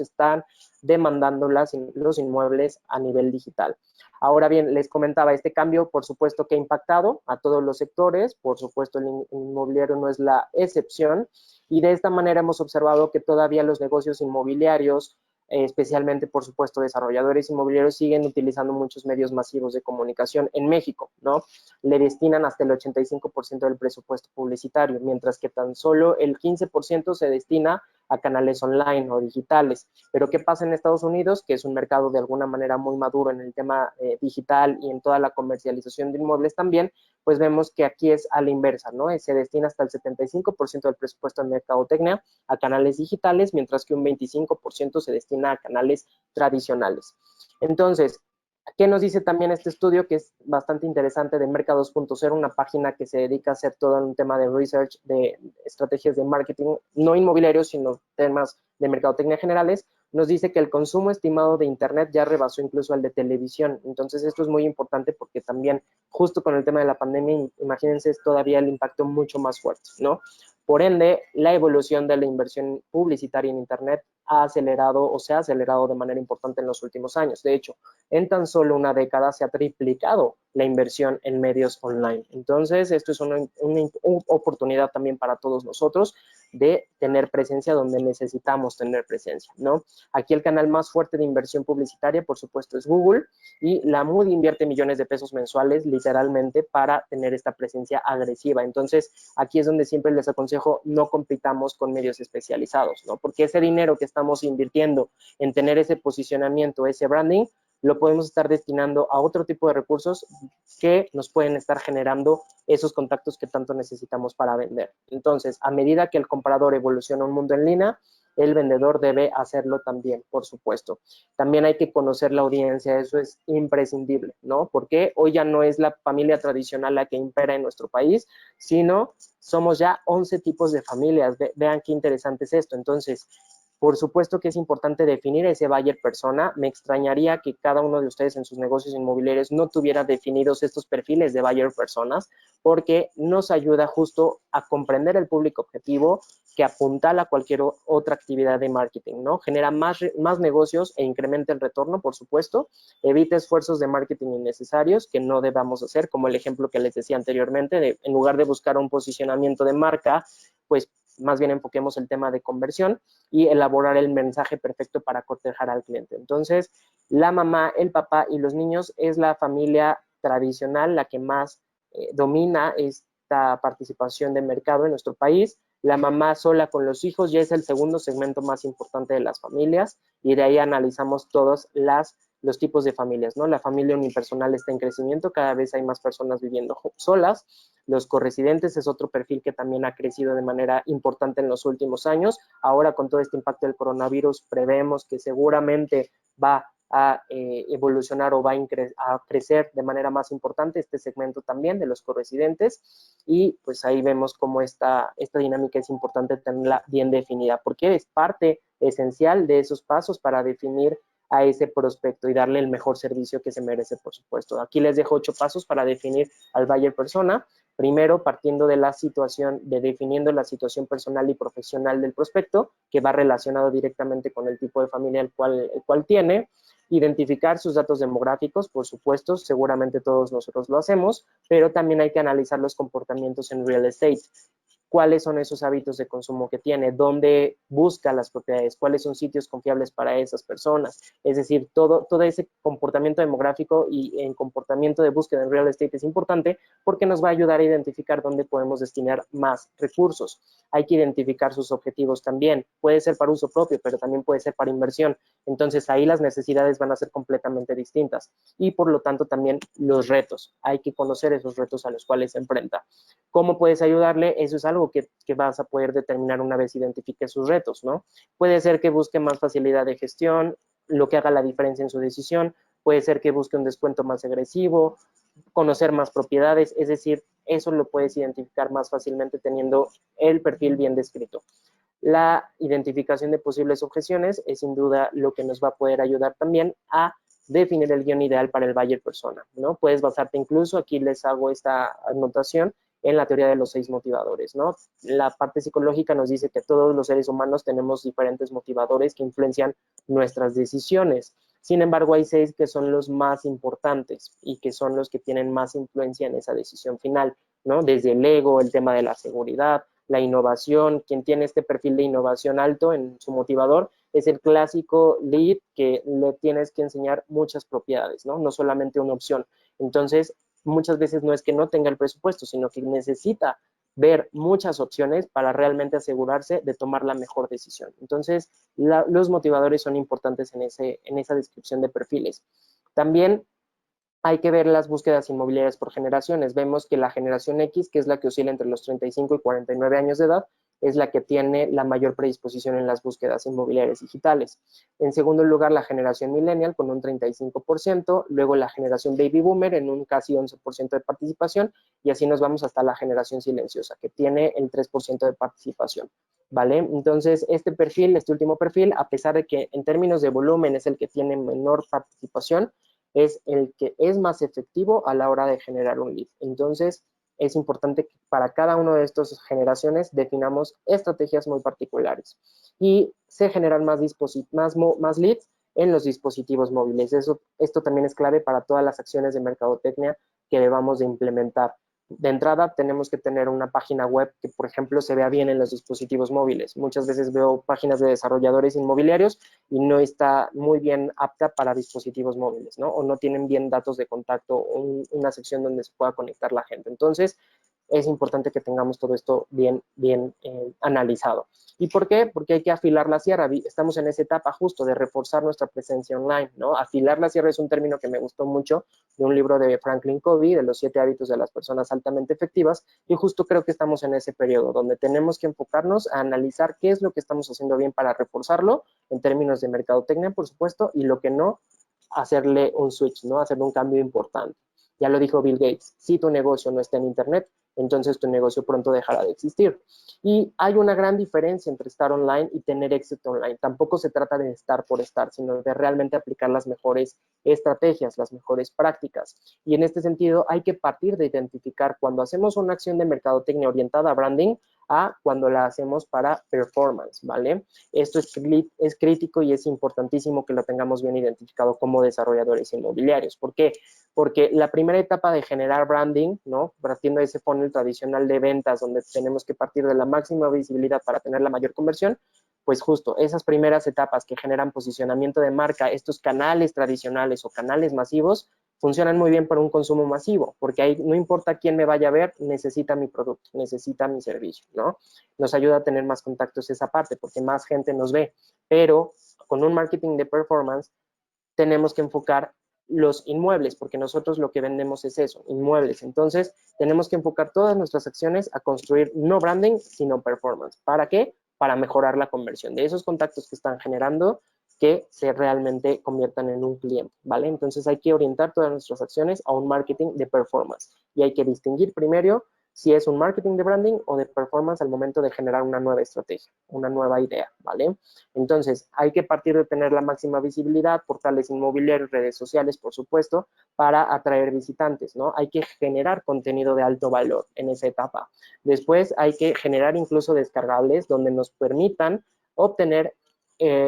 están demandando los inmuebles a nivel digital. Ahora bien, les comentaba, este cambio, por supuesto, que ha impactado a todos los sectores, por supuesto, el inmobiliario no es la excepción, y de esta manera hemos observado que todavía los negocios inmobiliarios, especialmente, por supuesto, desarrolladores inmobiliarios, siguen utilizando muchos medios masivos de comunicación en México, ¿no? Le destinan hasta el 85% del presupuesto publicitario, mientras que tan solo el 15% se destina a canales online o digitales. Pero ¿qué pasa en Estados Unidos? Que es un mercado de alguna manera muy maduro en el tema digital y en toda la comercialización de inmuebles también, pues vemos que aquí es a la inversa, ¿no? Se destina hasta el 75% del presupuesto en mercadotecnia a canales digitales, mientras que un 25% se destina a canales tradicionales. Entonces, ¿qué nos dice también este estudio? Que es bastante interesante de Merca 2.0, una página que se dedica a hacer todo un tema de research, de estrategias de marketing, no inmobiliarios, sino temas de mercadotecnia generales, nos dice que el consumo estimado de Internet ya rebasó incluso al de televisión. Entonces, esto es muy importante porque también, justo con el tema de la pandemia, imagínense, es todavía el impacto mucho más fuerte, ¿no? Por ende, la evolución de la inversión publicitaria en Internet ha acelerado o se ha acelerado de manera importante en los últimos años. De hecho, en tan solo una década se ha triplicado la inversión en medios online. Entonces, esto es una oportunidad también para todos nosotros de tener presencia donde necesitamos tener presencia, ¿no? Aquí el canal más fuerte de inversión publicitaria, por supuesto, es Google, y la Moody invierte millones de pesos mensuales, literalmente, para tener esta presencia agresiva. Entonces, aquí es donde siempre les aconsejo no compitamos con medios especializados, ¿no? Porque ese dinero que estamos invirtiendo en tener ese posicionamiento, ese branding, lo podemos estar destinando a otro tipo de recursos que nos pueden estar generando esos contactos que tanto necesitamos para vender. Entonces, a medida que el comprador evoluciona un mundo en línea, el vendedor debe hacerlo también, por supuesto. También hay que conocer la audiencia, eso es imprescindible, ¿no? Porque hoy ya no es la familia tradicional la que impera en nuestro país, sino somos ya 11 tipos de familias. Vean qué interesante es esto. Entonces, por supuesto que es importante definir ese buyer persona. Me extrañaría que cada uno de ustedes en sus negocios inmobiliarios no tuviera definidos estos perfiles de buyer personas, porque nos ayuda justo a comprender el público objetivo que apuntala cualquier otra actividad de marketing, ¿no? Genera más negocios e incrementa el retorno, por supuesto. Evita esfuerzos de marketing innecesarios que no debamos hacer, como el ejemplo que les decía anteriormente, en lugar de buscar un posicionamiento de marca, pues más bien enfoquemos el tema de conversión y elaborar el mensaje perfecto para cortejar al cliente. Entonces, la mamá, el papá y los niños es la familia tradicional, la que más domina esta participación de mercado en nuestro país. La mamá sola con los hijos ya es el segundo segmento más importante de las familias, y de ahí analizamos todos los tipos de familias, ¿no? La familia unipersonal está en crecimiento, cada vez hay más personas viviendo solas. Los corresidentes es otro perfil que también ha crecido de manera importante en los últimos años. Ahora, con todo este impacto del coronavirus, prevemos que seguramente va a evolucionar o va a crecer de manera más importante este segmento también de los corresidentes, y pues ahí vemos cómo esta dinámica es importante tenerla bien definida, porque es parte esencial de esos pasos para definir a ese prospecto y darle el mejor servicio que se merece, por supuesto. Aquí les dejo 8 pasos para definir al buyer persona. Primero, partiendo de la situación, definiendo la situación personal y profesional del prospecto, que va relacionado directamente con el tipo de familia el cual tiene. Identificar sus datos demográficos, por supuesto, seguramente todos nosotros lo hacemos, pero también hay que analizar los comportamientos en real estate. Cuáles son esos hábitos de consumo que tiene, dónde busca las propiedades, cuáles son sitios confiables para esas personas. Es decir, todo ese comportamiento demográfico y en comportamiento de búsqueda en real estate es importante porque nos va a ayudar a identificar dónde podemos destinar más recursos. Hay que identificar sus objetivos también. Puede ser para uso propio, pero también puede ser para inversión. Entonces, ahí las necesidades van a ser completamente distintas. Y por lo tanto, también los retos. Hay que conocer esos retos a los cuales se enfrenta. ¿Cómo puedes ayudarle? Eso es algo que vas a poder determinar una vez identifique sus retos, ¿no? Puede ser que busque más facilidad de gestión, lo que haga la diferencia en su decisión. Puede ser que busque un descuento más agresivo, conocer más propiedades, es decir, eso lo puedes identificar más fácilmente teniendo el perfil bien descrito. La identificación de posibles objeciones es sin duda lo que nos va a poder ayudar también a definir el guión ideal para el buyer persona, ¿no? Puedes basarte incluso, aquí les hago esta anotación, en la teoría de los 6 motivadores, ¿no? La parte psicológica nos dice que todos los seres humanos tenemos diferentes motivadores que influencian nuestras decisiones. Sin embargo, hay 6 que son los más importantes y que son los que tienen más influencia en esa decisión final, ¿no? Desde el ego, el tema de la seguridad, la innovación. Quien tiene este perfil de innovación alto en su motivador es el clásico lead que le tienes que enseñar muchas propiedades, ¿no? No solamente una opción. Entonces, muchas veces no es que no tenga el presupuesto, sino que necesita ver muchas opciones para realmente asegurarse de tomar la mejor decisión. Entonces, los motivadores son importantes en esa descripción de perfiles. También hay que ver las búsquedas inmobiliarias por generaciones. Vemos que la generación X, que es la que oscila entre los 35 y 49 años de edad, es la que tiene la mayor predisposición en las búsquedas inmobiliarias digitales. En segundo lugar, la generación millennial con un 35%, luego la generación baby boomer en un casi 11% de participación, y así nos vamos hasta la generación silenciosa, que tiene el 3% de participación. ¿Vale? Entonces, este perfil, este último perfil, a pesar de que en términos de volumen es el que tiene menor participación, es el que es más efectivo a la hora de generar un lead. Entonces, es importante que para cada una de estas generaciones definamos estrategias muy particulares y se generan más leads en los dispositivos móviles. Esto también es clave para todas las acciones de mercadotecnia que debamos de implementar. De entrada, tenemos que tener una página web que, por ejemplo, se vea bien en los dispositivos móviles. Muchas veces veo páginas de desarrolladores inmobiliarios y no está muy bien apta para dispositivos móviles, ¿no? O no tienen bien datos de contacto o una sección donde se pueda conectar la gente. Entonces, es importante que tengamos todo esto bien analizado. ¿Y por qué? Porque hay que afilar la sierra. Estamos en esa etapa justo de reforzar nuestra presencia online, ¿no? Afilar la sierra es un término que me gustó mucho de un libro de Franklin Covey, de los 7 hábitos de las personas altamente efectivas, y justo creo que estamos en ese periodo donde tenemos que enfocarnos a analizar qué es lo que estamos haciendo bien para reforzarlo en términos de mercadotecnia, por supuesto, y lo que no, hacerle un switch, ¿no? Hacerle un cambio importante. Ya lo dijo Bill Gates, si tu negocio no está en Internet, entonces tu negocio pronto dejará de existir. Y hay una gran diferencia entre estar online y tener éxito online. Tampoco se trata de estar por estar, sino de realmente aplicar las mejores estrategias, las mejores prácticas. Y en este sentido hay que partir de identificar cuando hacemos una acción de mercadotecnia orientada a branding a cuando la hacemos para performance, ¿vale? Esto es crítico y es importantísimo que lo tengamos bien identificado como desarrolladores inmobiliarios. ¿Por qué? Porque la primera etapa de generar branding, ¿no? Partiendo de ese funnel tradicional de ventas, donde tenemos que partir de la máxima visibilidad para tener la mayor conversión, pues justo esas primeras etapas que generan posicionamiento de marca, estos canales tradicionales o canales masivos, funcionan muy bien para un consumo masivo, porque ahí no importa quién me vaya a ver, necesita mi producto, necesita mi servicio, ¿no? Nos ayuda a tener más contactos esa parte, porque más gente nos ve, pero con un marketing de performance tenemos que enfocar los inmuebles, porque nosotros lo que vendemos es eso, inmuebles. Entonces, tenemos que enfocar todas nuestras acciones a construir no branding, sino performance. ¿Para qué? Para mejorar la conversión de esos contactos que están generando que se realmente conviertan en un cliente, ¿vale? Entonces, hay que orientar todas nuestras acciones a un marketing de performance y hay que distinguir primero si es un marketing de branding o de performance al momento de generar una nueva estrategia, una nueva idea, ¿vale? Entonces, hay que partir de tener la máxima visibilidad, portales inmobiliarios, redes sociales, por supuesto, para atraer visitantes, ¿no? Hay que generar contenido de alto valor en esa etapa. Después, hay que generar incluso descargables donde nos permitan obtener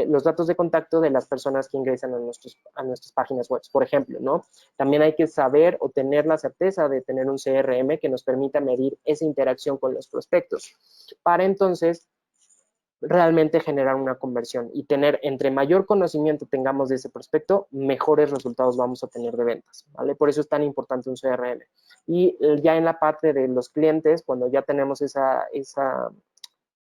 los datos de contacto de las personas que ingresan a nuestras páginas web, por ejemplo, ¿no? También hay que saber o tener la certeza de tener un CRM que nos permita medir esa interacción con los prospectos, para entonces realmente generar una conversión y tener, entre mayor conocimiento tengamos de ese prospecto, mejores resultados vamos a tener de ventas, ¿vale? Por eso es tan importante un CRM. Y ya en la parte de los clientes, cuando ya tenemos esa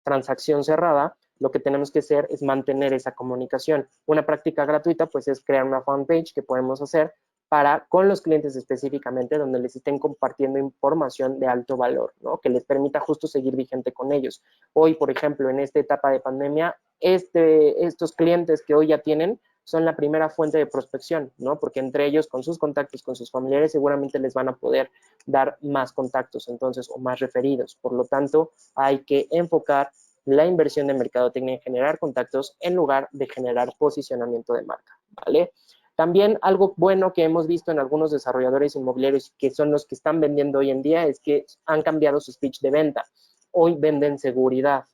transacción cerrada, lo que tenemos que hacer es mantener esa comunicación. Una práctica gratuita, pues, es crear una fanpage que podemos hacer para con los clientes específicamente, donde les estén compartiendo información de alto valor, ¿no? Que les permita justo seguir vigente con ellos. Hoy, por ejemplo, en esta etapa de pandemia, estos clientes que hoy ya tienen son la primera fuente de prospección, ¿no? Porque entre ellos, con sus contactos, con sus familiares, seguramente les van a poder dar más contactos, entonces, o más referidos. Por lo tanto, hay que enfocar la inversión de mercadotecnia en generar contactos en lugar de generar posicionamiento de marca, ¿vale? También algo bueno que hemos visto en algunos desarrolladores inmobiliarios que son los que están vendiendo hoy en día es que han cambiado su speech de venta. Hoy venden seguridad.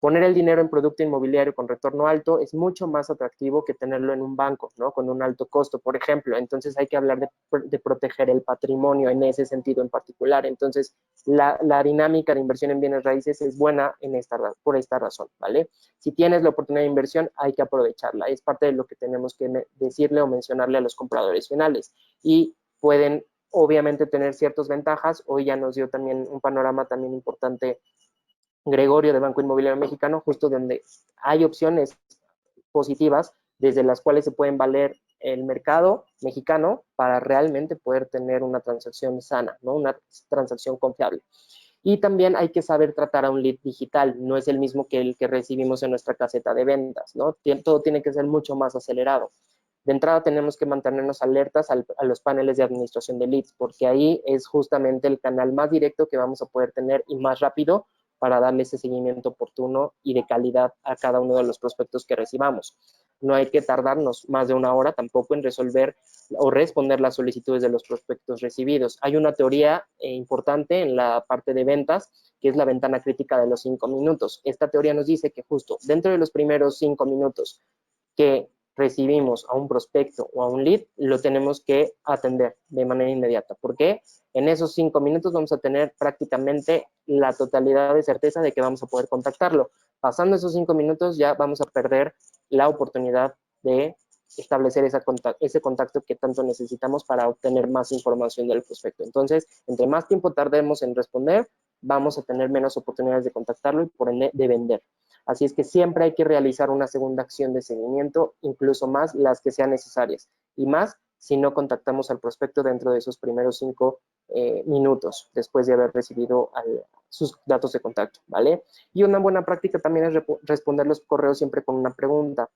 Poner el dinero en producto inmobiliario con retorno alto es mucho más atractivo que tenerlo en un banco, ¿no? Con un alto costo, por ejemplo. Entonces hay que hablar de proteger el patrimonio en ese sentido en particular. Entonces la dinámica de inversión en bienes raíces es buena por esta razón, ¿vale? Si tienes la oportunidad de inversión, hay que aprovecharla. Es parte de lo que tenemos que decirle o mencionarle a los compradores finales. Y pueden obviamente tener ciertas ventajas. Hoy ya nos dio también un panorama también importante Gregorio de Banco Inmobiliario Mexicano, justo donde hay opciones positivas desde las cuales se pueden valer el mercado mexicano para realmente poder tener una transacción sana, ¿no? Una transacción confiable. Y también hay que saber tratar a un lead digital, no es el mismo que el que recibimos en nuestra caseta de ventas, ¿no? Todo tiene que ser mucho más acelerado. De entrada tenemos que mantenernos alertas a los paneles de administración de leads, porque ahí es justamente el canal más directo que vamos a poder tener y más rápido para darle ese seguimiento oportuno y de calidad a cada uno de los prospectos que recibamos. no hay que tardarnos más de una hora tampoco en resolver o responder las solicitudes de los prospectos recibidos. Hay una teoría importante en la parte de ventas, que es la ventana crítica de los 5 minutos. Esta teoría nos dice que justo dentro de los primeros 5 minutos que recibimos a un prospecto o a un lead, lo tenemos que atender de manera inmediata. ¿Por qué? En esos 5 minutos vamos a tener prácticamente la totalidad de certeza de que vamos a poder contactarlo. Pasando esos 5 minutos ya vamos a perder la oportunidad de establecer ese contacto que tanto necesitamos para obtener más información del prospecto. Entonces, entre más tiempo tardemos en responder, vamos a tener menos oportunidades de contactarlo y por ende de vender. Así es que siempre hay que realizar una segunda acción de seguimiento, incluso más las que sean necesarias, y más si no contactamos al prospecto dentro de esos primeros 5 minutos después de haber recibido sus datos de contacto, ¿vale? Y una buena práctica también es responder los correos siempre con una pregunta.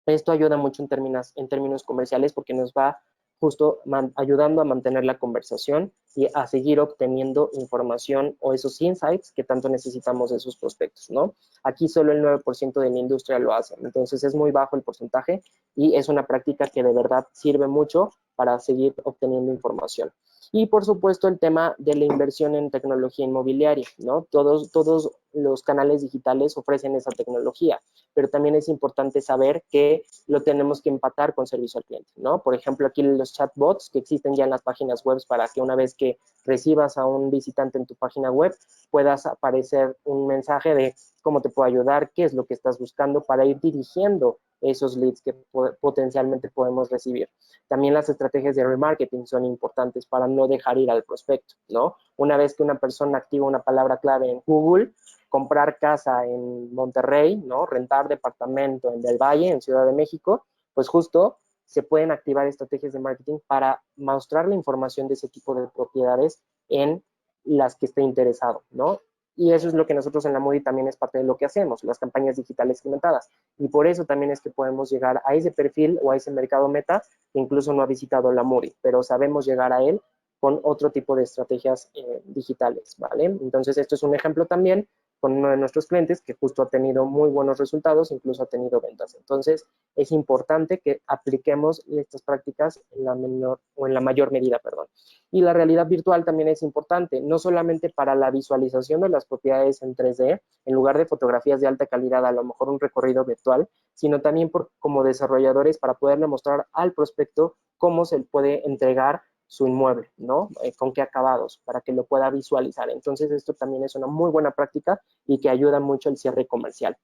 Esto ayuda mucho en términos comerciales porque nos va justo ayudando a mantener la conversación y a seguir obteniendo información o esos insights que tanto necesitamos de esos prospectos, ¿no? Aquí solo el 9% de la industria lo hace, entonces es muy bajo el porcentaje y es una práctica que de verdad sirve mucho para seguir obteniendo información. Y por supuesto el tema de la inversión en tecnología inmobiliaria, ¿no? Todos los canales digitales ofrecen esa tecnología, pero también es importante saber que lo tenemos que empatar con servicio al cliente, ¿no? Por ejemplo, aquí los chatbots que existen ya en las páginas web para que una vez que recibas a un visitante en tu página web, puedas aparecer un mensaje de cómo te puedo ayudar, qué es lo que estás buscando para ir dirigiendo esos leads que potencialmente podemos recibir. También las estrategias de remarketing son importantes para no dejar ir al prospecto, ¿no? Una vez que una persona activa una palabra clave en Google, comprar casa en Monterrey, ¿no? Rentar departamento en Del Valle, en Ciudad de México, pues justo se pueden activar estrategias de marketing para mostrar la información de ese tipo de propiedades en las que esté interesado, ¿no? Y eso es lo que nosotros en la Moody también es parte de lo que hacemos, las campañas digitales segmentadas. Y por eso también es que podemos llegar a ese perfil o a ese mercado meta que incluso no ha visitado la Moody, pero sabemos llegar a él con otro tipo de estrategias digitales, ¿vale? Entonces, esto es un ejemplo también con uno de nuestros clientes que justo ha tenido muy buenos resultados, incluso ha tenido ventas. Entonces, es importante que apliquemos estas prácticas en la menor o en la mayor medida, perdón. Y la realidad virtual también es importante, no solamente para la visualización de las propiedades en 3D, en lugar de fotografías de alta calidad, a lo mejor un recorrido virtual, sino también como desarrolladores para poderle mostrar al prospecto cómo se puede entregar su inmueble, ¿no? Con qué acabados, para que lo pueda visualizar. Entonces, esto también es una muy buena práctica y que ayuda mucho al cierre comercial.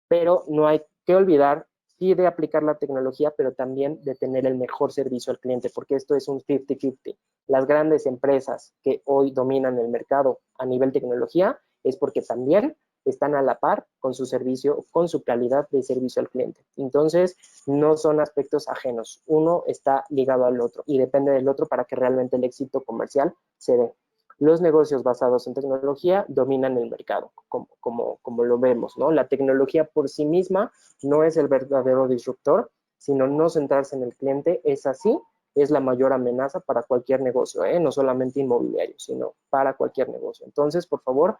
Pero no hay que olvidar, sí, de aplicar la tecnología, pero también de tener el mejor servicio al cliente, porque esto es un 50-50. Las grandes empresas que hoy dominan el mercado a nivel tecnología es porque también están a la par con su servicio, con su calidad de servicio al cliente. Entonces, no son aspectos ajenos. Uno está ligado al otro y depende del otro para que realmente el éxito comercial se dé. Los negocios basados en tecnología dominan el mercado, como lo vemos, ¿no? La tecnología por sí misma no es el verdadero disruptor, sino no centrarse en el cliente, es así, es la mayor amenaza para cualquier negocio, no solamente inmobiliario, sino para cualquier negocio. Entonces, por favor,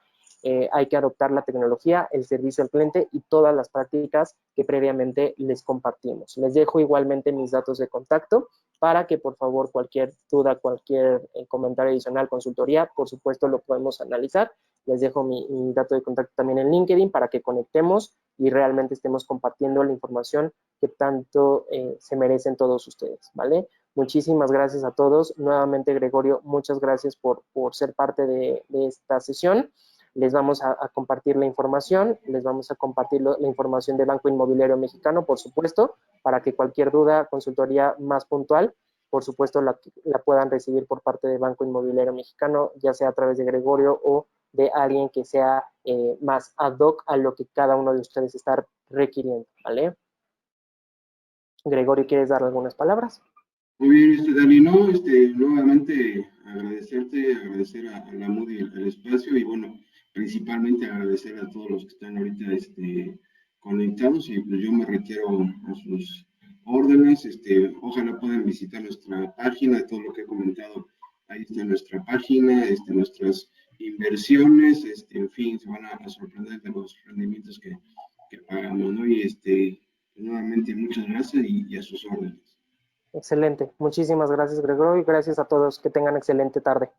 hay que adoptar la tecnología, el servicio al cliente y todas las prácticas que previamente les compartimos. Les dejo igualmente mis datos de contacto para que por favor cualquier duda, cualquier comentario adicional, consultoría, por supuesto lo podemos analizar. Les dejo mi dato de contacto también en LinkedIn para que conectemos y realmente estemos compartiendo la información que tanto se merecen todos ustedes, ¿vale? Muchísimas gracias a todos. Nuevamente, Gregorio, muchas gracias por ser parte de esta sesión. Les vamos a compartir la información, les vamos a compartir la información de Banco Inmobiliario Mexicano, por supuesto, para que cualquier duda, consultoría más puntual, por supuesto, la puedan recibir por parte de Banco Inmobiliario Mexicano, ya sea a través de Gregorio o de alguien que sea más ad hoc a lo que cada uno de ustedes está requiriendo, ¿vale? Gregorio, ¿quieres dar algunas palabras? Muy bien, Dani, no, nuevamente agradecerte, agradecer a la Moody el espacio y bueno, principalmente agradecer a todos los que están ahorita conectados y pues yo me retiro a sus órdenes, ojalá puedan visitar nuestra página, de todo lo que he comentado, ahí está nuestra página, nuestras inversiones, en fin, se van a sorprender de los rendimientos que pagamos, ¿no? Y Nuevamente, muchas gracias y a sus órdenes. Excelente. Muchísimas gracias, Gregorio, y gracias a todos. Que tengan excelente tarde.